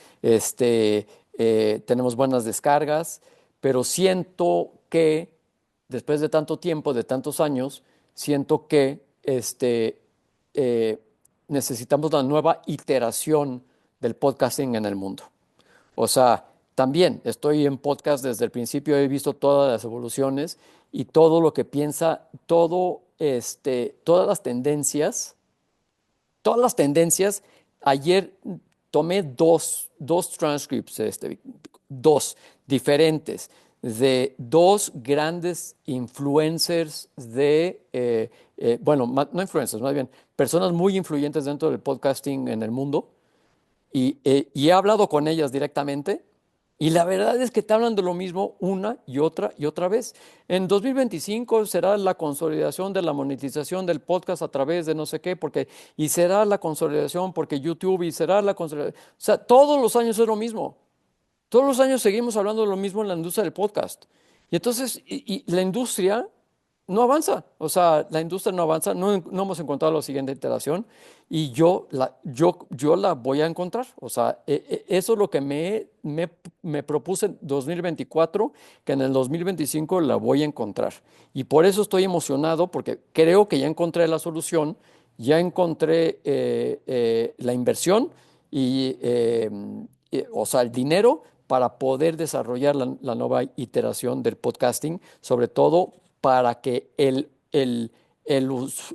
tenemos buenas descargas, pero siento que después de tanto tiempo, de tantos años, siento que necesitamos la nueva iteración del podcasting en el mundo. O sea, también estoy en podcast desde el principio, he visto todas las evoluciones y todo lo que piensa, todas las tendencias. Ayer tomé dos transcripts, dos diferentes, de dos grandes influencers bueno, no influencers, más bien, personas muy influyentes dentro del podcasting en el mundo, y he hablado con ellas directamente, y la verdad es que te hablan de lo mismo una y otra vez. En 2025 será la consolidación de la monetización del podcast a través de no sé qué, y será la consolidación porque YouTube, y será la consolidación. O sea, todos los años es lo mismo. Todos los años seguimos hablando de lo mismo en la industria del podcast. Y entonces, y la industria no avanza. O sea, la industria no avanza, no hemos encontrado la siguiente iteración, y yo la voy a encontrar. O sea, eso es lo que me propuse en 2024, que en el 2025 la voy a encontrar. Y por eso estoy emocionado, porque creo que ya encontré la solución, ya encontré la inversión y, o sea, el dinero para poder desarrollar la nueva iteración del podcasting, sobre todo para que el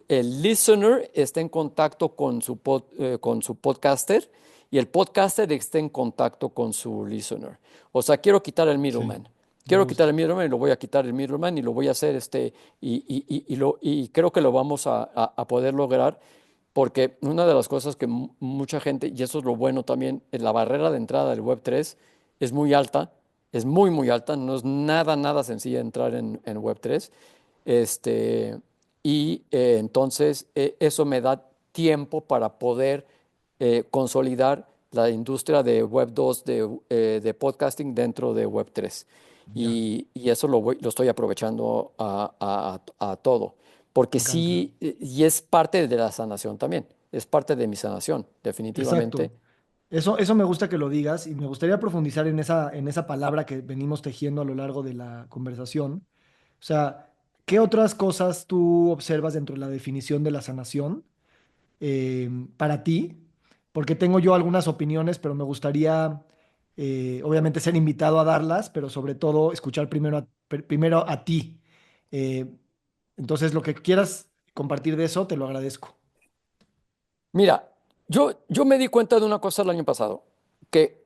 listener esté en contacto con su podcaster y el podcaster esté en contacto con su listener. O sea, quiero quitar el Sí, middleman. me Quiero quitar el gusta. middleman y lo voy a quitar el middleman y lo voy a hacer y creo que lo vamos a poder lograr porque una de las cosas que mucha gente, y eso es lo bueno también, la barrera de entrada del Web3 es muy alta, es muy, muy alta, no es nada, nada sencilla entrar en Web3. Este, entonces eso me da tiempo para poder consolidar la industria de Web 2 de podcasting dentro de Web3. Ya, Y eso lo estoy aprovechando a todo. Porque me encanta. sí, y es parte de la sanación también, es parte de mi sanación, definitivamente. Exacto. Eso me gusta que lo digas y me gustaría profundizar en esa palabra que venimos tejiendo a lo largo de la conversación. O sea, ¿qué otras cosas tú observas dentro de la definición de la sanación para ti? Porque tengo yo algunas opiniones, pero me gustaría, obviamente, ser invitado a darlas, pero sobre todo escuchar primero a ti. Eh, entonces, lo que quieras compartir de eso, te lo agradezco. Mira, yo me di cuenta de una cosa el año pasado, que,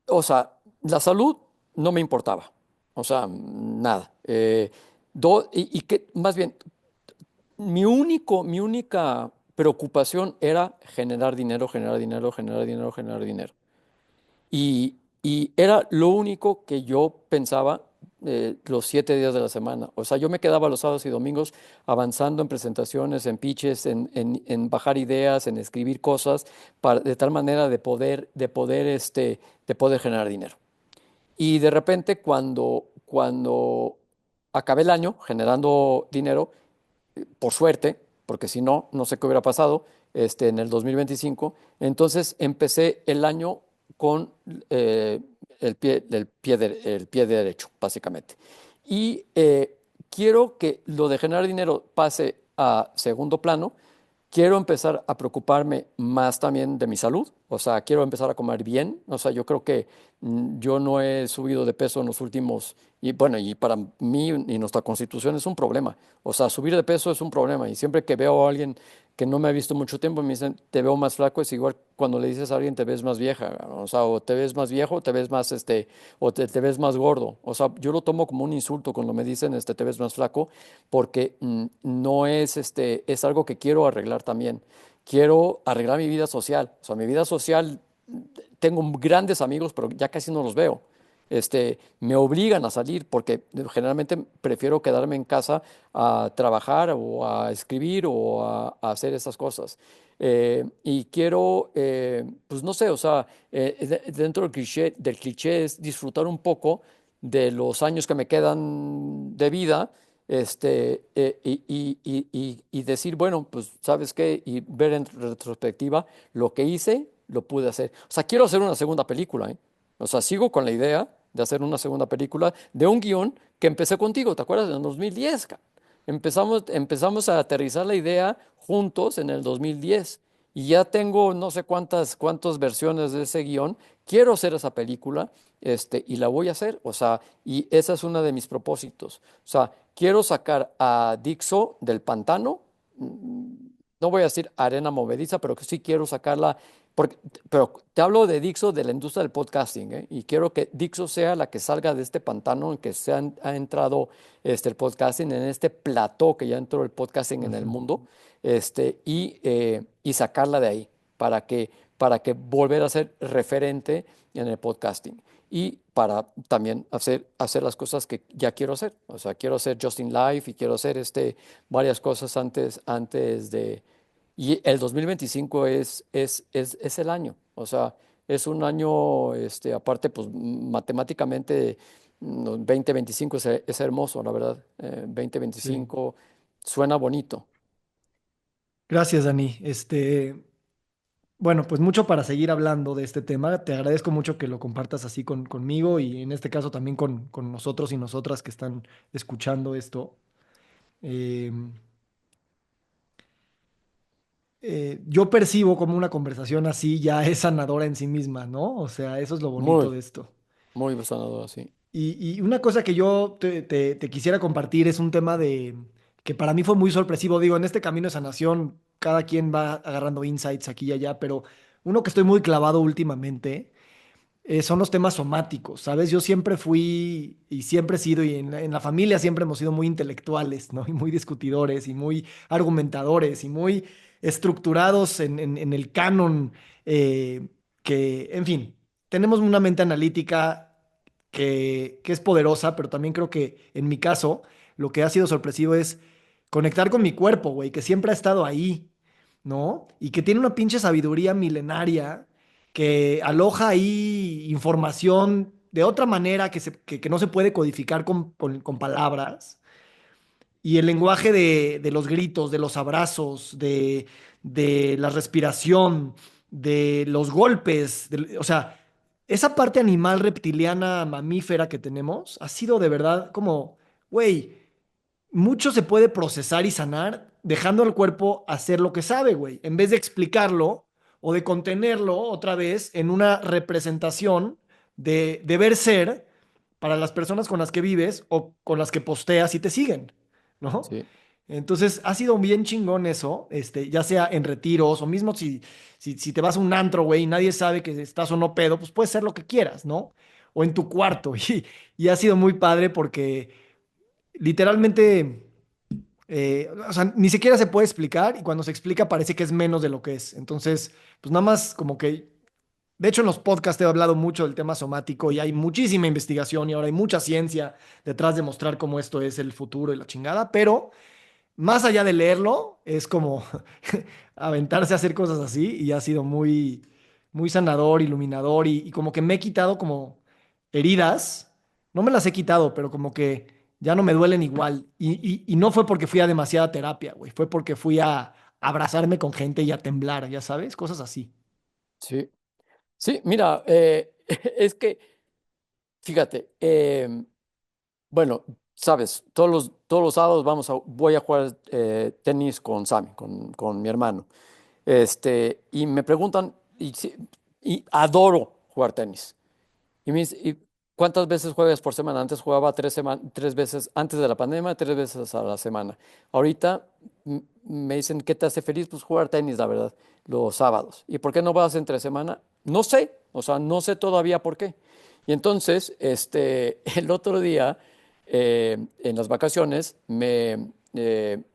o sea, la salud no me importaba, o sea, nada. Y que más bien, mi única preocupación era generar dinero, generar dinero, generar dinero, generar dinero. Y era lo único que yo pensaba los 7 días de la semana. O sea, yo me quedaba los sábados y domingos avanzando en presentaciones, en pitches, en bajar ideas, en escribir cosas, de tal manera de poder generar dinero. Y de repente, cuando acabé el año generando dinero, por suerte, porque si no, no sé qué hubiera pasado, en el 2025. Entonces empecé el año con el pie derecho, básicamente. Y quiero que lo de generar dinero pase a segundo plano. Quiero empezar a preocuparme más también de mi salud, o sea, quiero empezar a comer bien, o sea, yo creo que yo no he subido de peso en los últimos, y bueno, y para mí y nuestra constitución es un problema, o sea, subir de peso es un problema, y siempre que veo a alguien que no me ha visto mucho tiempo, me dicen, te veo más flaco, es igual cuando le dices a alguien, te ves más vieja, ¿no? O sea, o te ves más viejo, te ves más, o te ves más gordo, o sea, yo lo tomo como un insulto cuando me dicen, te ves más flaco, porque no es, es algo que quiero arreglar también. Quiero arreglar mi vida social. O sea, mi vida social, tengo grandes amigos, pero ya casi no los veo. Me obligan a salir porque generalmente prefiero quedarme en casa a trabajar o a escribir o a hacer esas cosas. Y quiero, pues no sé, o sea, dentro del cliché es disfrutar un poco de los años que me quedan de vida, y decir, bueno, pues, ¿sabes qué? Y ver en retrospectiva lo que hice, lo pude hacer. O sea, quiero hacer una segunda película, ¿eh? O sea, sigo con la idea de hacer una segunda película de un guión que empecé contigo, ¿te acuerdas? En 2010, ca. Empezamos a aterrizar la idea juntos en el 2010 y ya tengo no sé cuántas versiones de ese guión. Quiero hacer esa película, y la voy a hacer, o sea, y esa es una de mis propósitos. O sea, quiero sacar a Dixo del pantano. No voy a decir arena movediza, pero que sí quiero sacarla. Pero te hablo de Dixo de la industria del podcasting, ¿eh? Y quiero que Dixo sea la que salga de este pantano en que ha entrado el podcasting, en este plató que ya entró el podcasting en el Ujú. mundo, y sacarla de ahí para que volver a ser referente en el podcasting y para también hacer las cosas que ya quiero hacer. O sea, quiero hacer Justin Live y quiero hacer varias cosas antes de... Y el 2025 es el año. O sea, es un año, aparte, pues matemáticamente, 2025 es hermoso, la verdad. Sí. 2025 suena bonito. Gracias, Dani. Bueno, pues mucho para seguir hablando de este tema. Te agradezco mucho que lo compartas así conmigo y en este caso también con nosotros y nosotras que están escuchando esto. Eh, yo percibo como una conversación así ya es sanadora en sí misma, ¿no? O sea, eso es lo bonito Muy, de esto. muy sanador, sí. Y una cosa que yo te quisiera compartir es un tema de que para mí fue muy sorpresivo. Digo, en este camino de sanación, cada quien va agarrando insights aquí y allá, pero uno que estoy muy clavado últimamente son los temas somáticos, ¿sabes? Yo siempre fui y siempre he sido, y en la familia siempre hemos sido muy intelectuales, ¿no? Y muy discutidores y muy argumentadores y muy estructurados en el canon, que, en fin, tenemos una mente analítica que es poderosa, pero también creo que en mi caso, lo que ha sido sorpresivo es conectar con mi cuerpo, güey, que siempre ha estado ahí, ¿no? Y que tiene una pinche sabiduría milenaria que aloja ahí información de otra manera que no se puede codificar con palabras. Y el lenguaje de los gritos, de los abrazos, de la respiración, de los golpes, o sea, esa parte animal reptiliana mamífera que tenemos ha sido de verdad como, güey, mucho se puede procesar y sanar dejando al cuerpo hacer lo que sabe, güey, en vez de explicarlo o de contenerlo otra vez en una representación de deber ser para las personas con las que vives o con las que posteas y te siguen, ¿no? Sí, Entonces ha sido bien chingón eso, ya sea en retiros o mismo si te vas a un antro, güey, y nadie sabe que estás o no pedo, pues puedes ser lo que quieras, ¿no? O en tu cuarto. Y ha sido muy padre porque literalmente, o sea, ni siquiera se puede explicar y cuando se explica parece que es menos de lo que es. Entonces, pues nada más como que, de hecho en los podcasts he hablado mucho del tema somático y hay muchísima investigación y ahora hay mucha ciencia detrás de mostrar cómo esto es el futuro y la chingada, pero más allá de leerlo, es como aventarse a hacer cosas así y ha sido muy, muy sanador, iluminador y como que me he quitado como heridas, no me las he quitado, pero como que ya no me duelen igual. Y no fue porque fui a demasiada terapia, güey, fue porque fui a abrazarme con gente y a temblar, ya sabes, cosas así. sí. Sí, mira, es que, fíjate, bueno, sabes, todos los sábados voy a jugar tenis con Sammy, con mi hermano. Y me preguntan, y adoro jugar tenis. Y me dice, ¿y cuántas veces juegas por semana? Antes jugaba 3 veces, antes de la pandemia, 3 veces a la semana. Ahorita me dicen, ¿qué te hace feliz? Pues jugar tenis, la verdad, los sábados. ¿Y por qué no vas entre semana? No sé, o sea, no sé todavía por qué. Y entonces, el otro día, en las vacaciones, me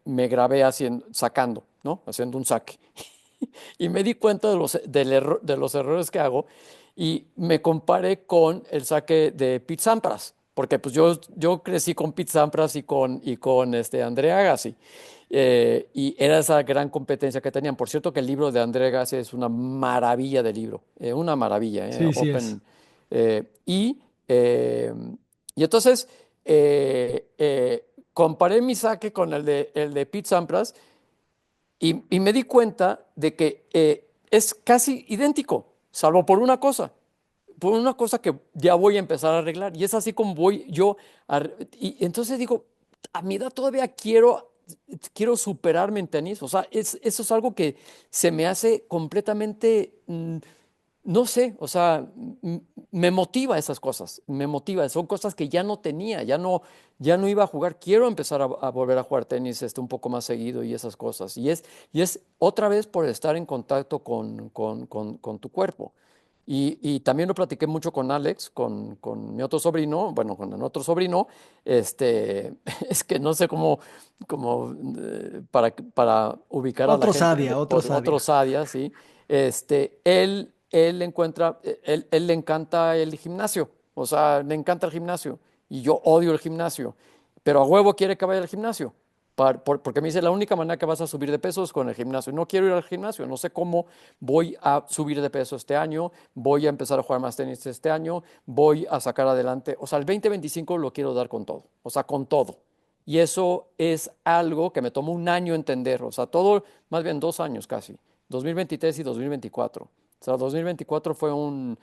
grabé sacando, ¿no? Haciendo un saque. Y me di cuenta de los errores que hago y me comparé con el saque de Pete Sampras, porque pues yo crecí con Pete Sampras y con André Agassi. Y era esa gran competencia que tenían. Por cierto que el libro de André Agassi es una maravilla de libro, una maravilla, Sí, sí es. Open. eh, y, eh, y entonces comparé mi saque con el de Pete Sampras y me di cuenta de que es casi idéntico, salvo por una cosa que ya voy a empezar a arreglar. Y es así como voy yo y entonces digo, a mi edad todavía quiero superarme en tenis. O sea, eso es algo que se me hace completamente, no sé, o sea, me motiva esas cosas, me motiva, son cosas que ya no tenía, ya no iba a jugar, quiero empezar a volver a jugar tenis un poco más seguido y esas cosas. Y es otra vez por estar en contacto con tu cuerpo. Y también lo platiqué mucho con Alex, con mi otro sobrino, bueno, con el otro sobrino, es que no sé para ubicar a la Otro gente, Sadia, otro otro Sadia. Sadia, ¿sí? Él le encanta el gimnasio, o sea, le encanta el gimnasio y yo odio el gimnasio, pero a huevo quiere que vaya al gimnasio, porque me dice, la única manera que vas a subir de peso es con el gimnasio. No quiero ir al gimnasio, no sé cómo voy a subir de peso este año, voy a empezar a jugar más tenis este año, voy a sacar adelante, o sea, el 2025 lo quiero dar con todo, o sea, con todo. Y eso es algo que me tomó un año entender, o sea, todo, más bien 2 años casi, 2023 y 2024. O sea, 2024 fue un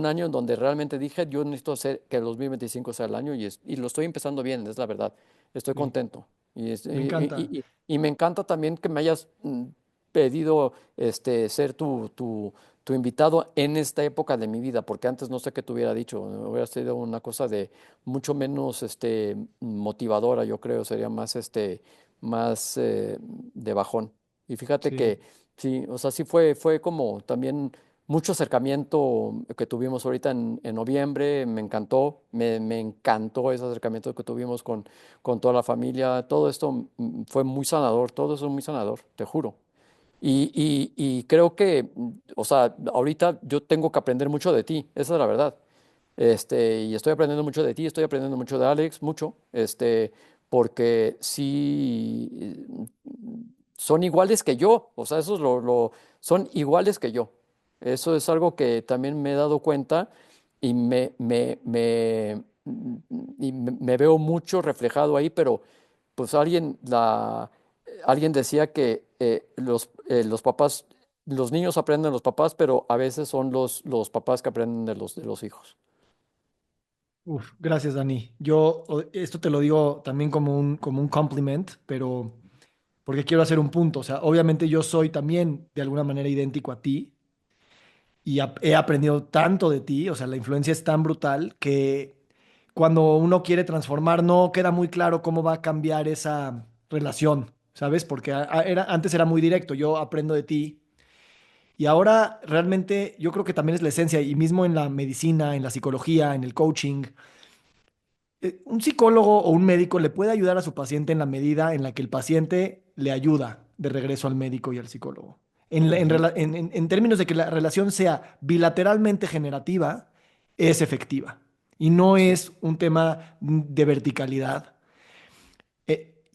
año en donde realmente dije, yo necesito hacer que el 2025 sea el año y lo estoy empezando bien, es la verdad. Estoy Sí, contento. Y, es- me encanta. y me encanta también que me hayas pedido ser tu invitado en esta época de mi vida, porque antes no sé qué te hubiera dicho, hubiera sido una cosa de mucho menos motivadora, yo creo, sería más, más de bajón. Y fíjate Sí. que sí, o sea, sí fue como también mucho acercamiento que tuvimos ahorita en noviembre, me encantó, me encantó ese acercamiento que tuvimos con toda la familia, todo esto fue muy sanador, todo eso es muy sanador, te juro. Y creo que, o sea, ahorita yo tengo que aprender mucho de ti, esa es la verdad. Y estoy aprendiendo mucho de ti, estoy aprendiendo mucho de Alex, mucho, porque sí son iguales que yo, o sea, eso es son iguales que yo. Eso es algo que también me he dado cuenta y me veo mucho reflejado ahí, pero pues alguien decía que los papás, los niños aprenden de los papás, pero a veces son los papás que aprenden de los hijos. Uf, gracias, Dani. Esto te lo digo también como un compliment, pero porque quiero hacer un punto. O sea, obviamente yo soy también de alguna manera idéntico a ti y he aprendido tanto de ti. O sea, la influencia es tan brutal que cuando uno quiere transformar no queda muy claro cómo va a cambiar esa relación, ¿sabes? Porque antes era muy directo. Yo aprendo de ti. Y ahora realmente yo creo que también es la esencia, y mismo en la medicina, en la psicología, en el coaching, un psicólogo o un médico le puede ayudar a su paciente en la medida en la que el paciente le ayuda de regreso al médico y al psicólogo. Ujú. En términos de que la relación sea bilateralmente generativa, es efectiva. Y no Sí, es un tema de verticalidad.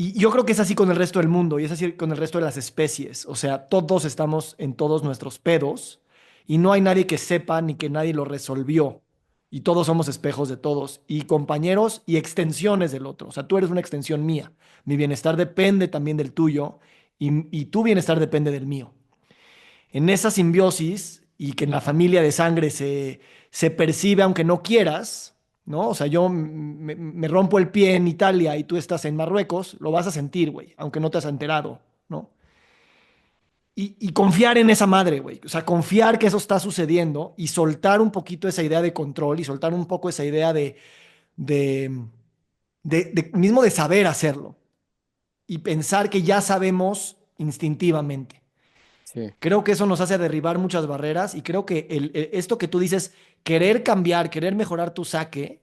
Y yo creo que es así con el resto del mundo y es así con el resto de las especies. O sea, todos estamos en todos nuestros pedos y no hay nadie que sepa ni que nadie lo resolvió. Y todos somos espejos de todos y compañeros y extensiones del otro. O sea, tú eres una extensión mía. Mi bienestar depende también del tuyo y tu bienestar depende del mío. En esa simbiosis y que en la familia de sangre se percibe aunque no quieras, ¿no? O sea, yo me rompo el pie en Italia y tú estás en Marruecos, lo vas a sentir, güey, aunque no te has enterado, ¿no? Y confiar en esa madre, güey. O sea, confiar que eso está sucediendo y soltar un poquito esa idea de control y soltar un poco esa idea de, mismo de saber hacerlo y pensar que ya sabemos instintivamente. sí, Creo que eso nos hace derribar muchas barreras y creo que esto que tú dices, querer cambiar, querer mejorar tu saque,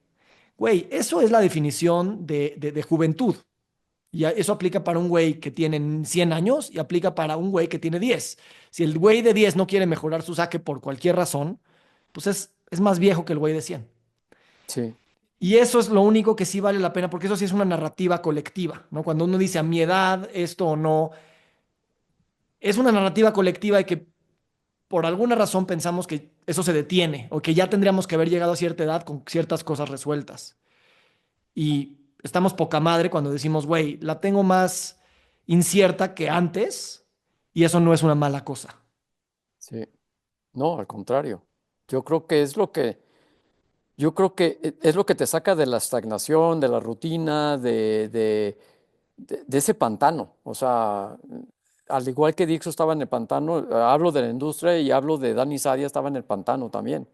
güey, eso es la definición de juventud. Eso aplica para un güey que tiene 100 años y aplica para un güey que tiene 10. Si el güey de 10 no quiere mejorar su saque por cualquier razón, pues es más viejo que el güey de 100. sí, Y eso es lo único que sí vale la pena, porque eso sí es una narrativa colectiva, ¿no? Cuando uno dice a mi edad, esto o no, es una narrativa colectiva y que por alguna razón pensamos que eso se detiene o que ya tendríamos que haber llegado a cierta edad con ciertas cosas resueltas. Y estamos poca madre cuando decimos, güey, la tengo más incierta que antes y eso no es una mala cosa. sí. No, al contrario. Yo creo que es lo que, yo creo que es lo que te saca de la estagnación, de la rutina, de ese pantano. O sea, al igual que Dixo estaba en el pantano, hablo de la industria y hablo de Dani Sadia estaba en el pantano también.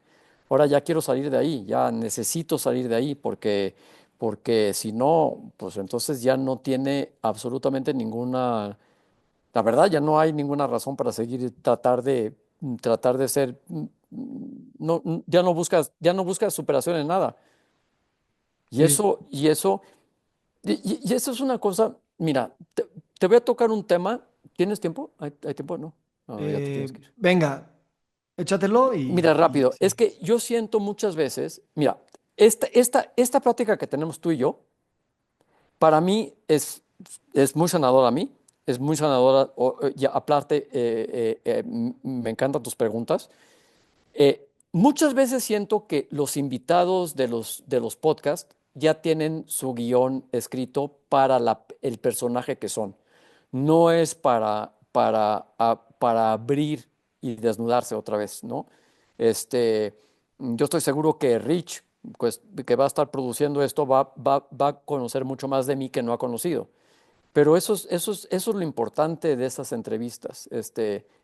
Ahora ya quiero salir de ahí, ya necesito salir de ahí porque si no, pues entonces ya no tiene absolutamente ninguna, la verdad ya no hay ninguna razón para seguir tratar de ser, no, ya no buscas superación en nada. Y Sí. eso, y eso, y eso es una cosa, mira, te voy a tocar un tema. ¿Tienes tiempo? ¿Hay tiempo? No. No, ya te tienes que ir. Venga, échatelo Mira, y rápido, es sí. que yo siento muchas veces, mira, esta plática que tenemos tú y yo, para mí es muy sanadora a mí, es muy sanadora, y aparte, me encantan tus preguntas. Muchas veces siento que los invitados de los podcasts ya tienen su guión escrito para el personaje que son. No es para abrir y desnudarse otra vez, ¿no? Yo estoy seguro que Rich, pues, que va a estar produciendo esto, va a conocer mucho más de mí que no ha conocido. Pero eso es lo importante de esas entrevistas. Eso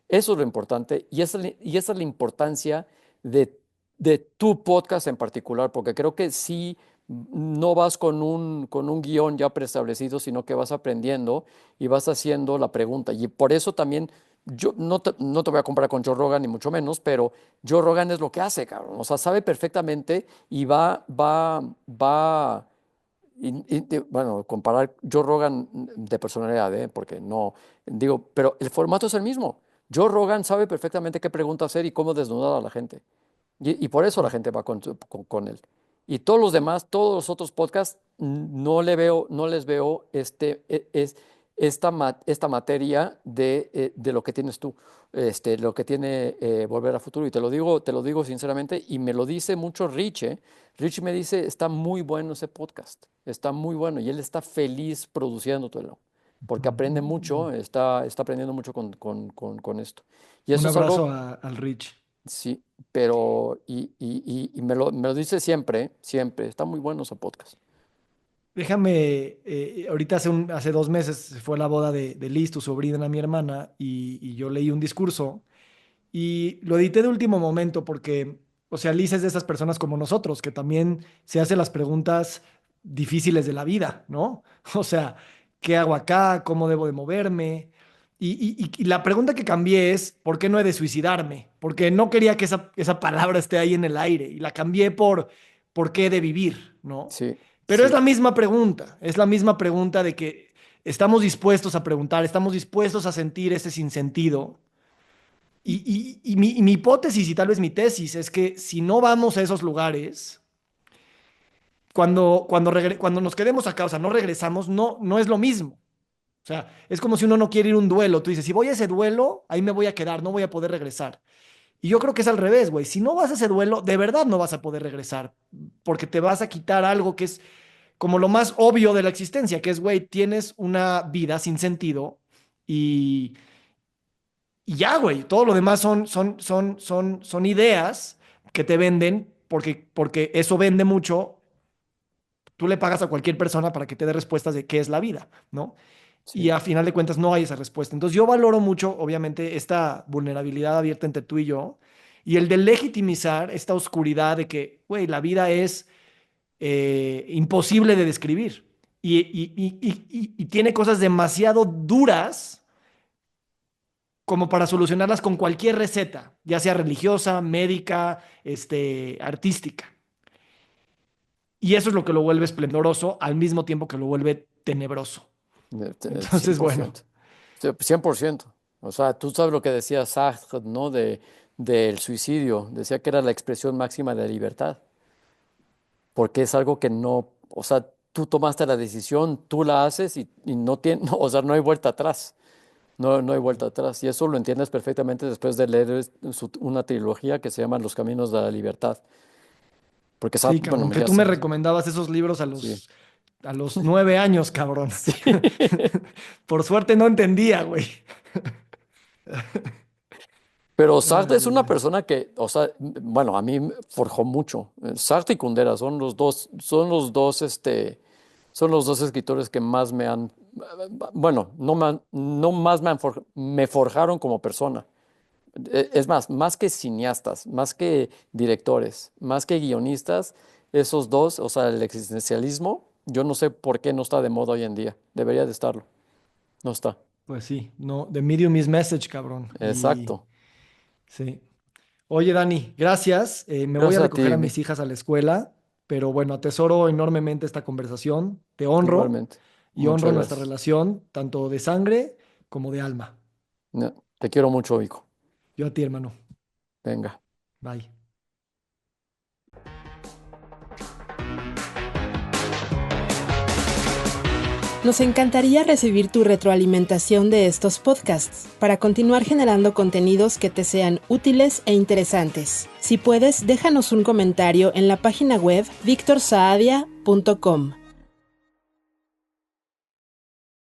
es lo importante y esa es la importancia de tu podcast en particular, porque creo que sí no vas con un guión ya preestablecido, sino que vas aprendiendo y vas haciendo la pregunta. Y por eso también yo no te voy a comparar con Joe Rogan, ni mucho menos, pero Joe Rogan es lo que hace, cabrón. O sea, sabe perfectamente y bueno, comparar Joe Rogan de personalidad, porque no, digo, pero el formato es el mismo. Joe Rogan sabe perfectamente qué pregunta hacer y cómo desnudar a la gente. Y por eso la gente va con él. Y todos los demás, todos los otros podcasts, no les veo esta materia de lo que tienes tú, lo que tiene Volver a Futuro. Y te lo digo sinceramente, y me lo dice mucho Rich, ¿eh? Rich me dice, está muy bueno ese podcast, está muy bueno, y él está feliz produciéndolo, porque aprende mucho, está aprendiendo mucho con esto. Y Un eso es abrazo algo. al Rich. Sí, pero y me lo dice siempre, siempre. Está muy bueno ese podcast. Déjame, ahorita hace 2 meses fue la boda de Liz, tu sobrina, mi hermana, y yo leí un discurso y lo edité de último momento porque, o sea, Liz es de esas personas como nosotros, que también se hace las preguntas difíciles de la vida, ¿no? O sea, ¿qué hago acá? ¿Cómo debo de moverme? Y la pregunta que cambié es, ¿por qué no he de suicidarme? Porque no quería que esa palabra esté ahí en el aire y la cambié ¿por qué he de vivir? ¿No? Sí, Pero sí, es la misma pregunta de que estamos dispuestos a preguntar, estamos dispuestos a sentir ese sinsentido. Y mi hipótesis y tal vez mi tesis es que si no vamos a esos lugares, cuando nos quedemos acá, o sea, no regresamos, no es lo mismo. O sea, es como si uno no quiere ir a un duelo. Tú dices, si voy a ese duelo, ahí me voy a quedar, no voy a poder regresar. Y yo creo que es al revés, güey. Si no vas a ese duelo, de verdad no vas a poder regresar, porque te vas a quitar algo que es como lo más obvio de la existencia, que es, güey, tienes una vida sin sentido y, y ya, güey, todo lo demás son ideas que te venden porque eso vende mucho. Tú le pagas a cualquier persona para que te dé respuestas de qué es la vida, ¿no? Y sí, a final de cuentas no hay esa respuesta. Entonces yo valoro mucho, obviamente, esta vulnerabilidad abierta entre tú y yo y el de legitimizar esta oscuridad de que, güey, la vida es imposible de describir y tiene cosas demasiado duras como para solucionarlas con cualquier receta, ya sea religiosa, médica, artística. Y eso es lo que lo vuelve esplendoroso al mismo tiempo que lo vuelve tenebroso. cien Entonces, por bueno, ciento, Sí, 100%. O sea, tú sabes lo que decía Sartre, ¿no? Del suicidio. Decía que era la expresión máxima de la libertad, porque es algo que no, o sea, tú tomaste la decisión, tú la haces y no tiene, o sea, no hay vuelta atrás. No hay vuelta atrás. Y eso lo entiendes perfectamente después de leer una trilogía que se llama Los Caminos de la Libertad. Porque, sí, bueno, cabrón, que ya tú me sabes. recomendabas esos libros a Sí. los 9 años, cabrón. Sí. Por suerte no entendía, güey. Pero Sartre es Ay, una güey. persona que, o sea, bueno, a mí me forjó mucho. Sartre y Kundera son los dos escritores que más me han, bueno, no más me forjaron como persona. Es más que cineastas, más que directores, más que guionistas, esos dos, o sea, el existencialismo, yo no sé por qué no está de moda hoy en día. Debería de estarlo. No está. Pues sí, no, the medium is message, cabrón. Y Exacto. sí. Oye, Dani, gracias. Me voy a Gracias a recoger ti, a mis Vic. hijas a la escuela, pero bueno, atesoro enormemente esta conversación. Te honro Igualmente. y honro Muchas nuestra gracias. relación, tanto de sangre como de alma. No, te quiero mucho, Vico. Yo a ti, hermano. Venga. Bye. Nos encantaría recibir tu retroalimentación de estos podcasts para continuar generando contenidos que te sean útiles e interesantes. Si puedes, déjanos un comentario en la página web victorsaadia.com.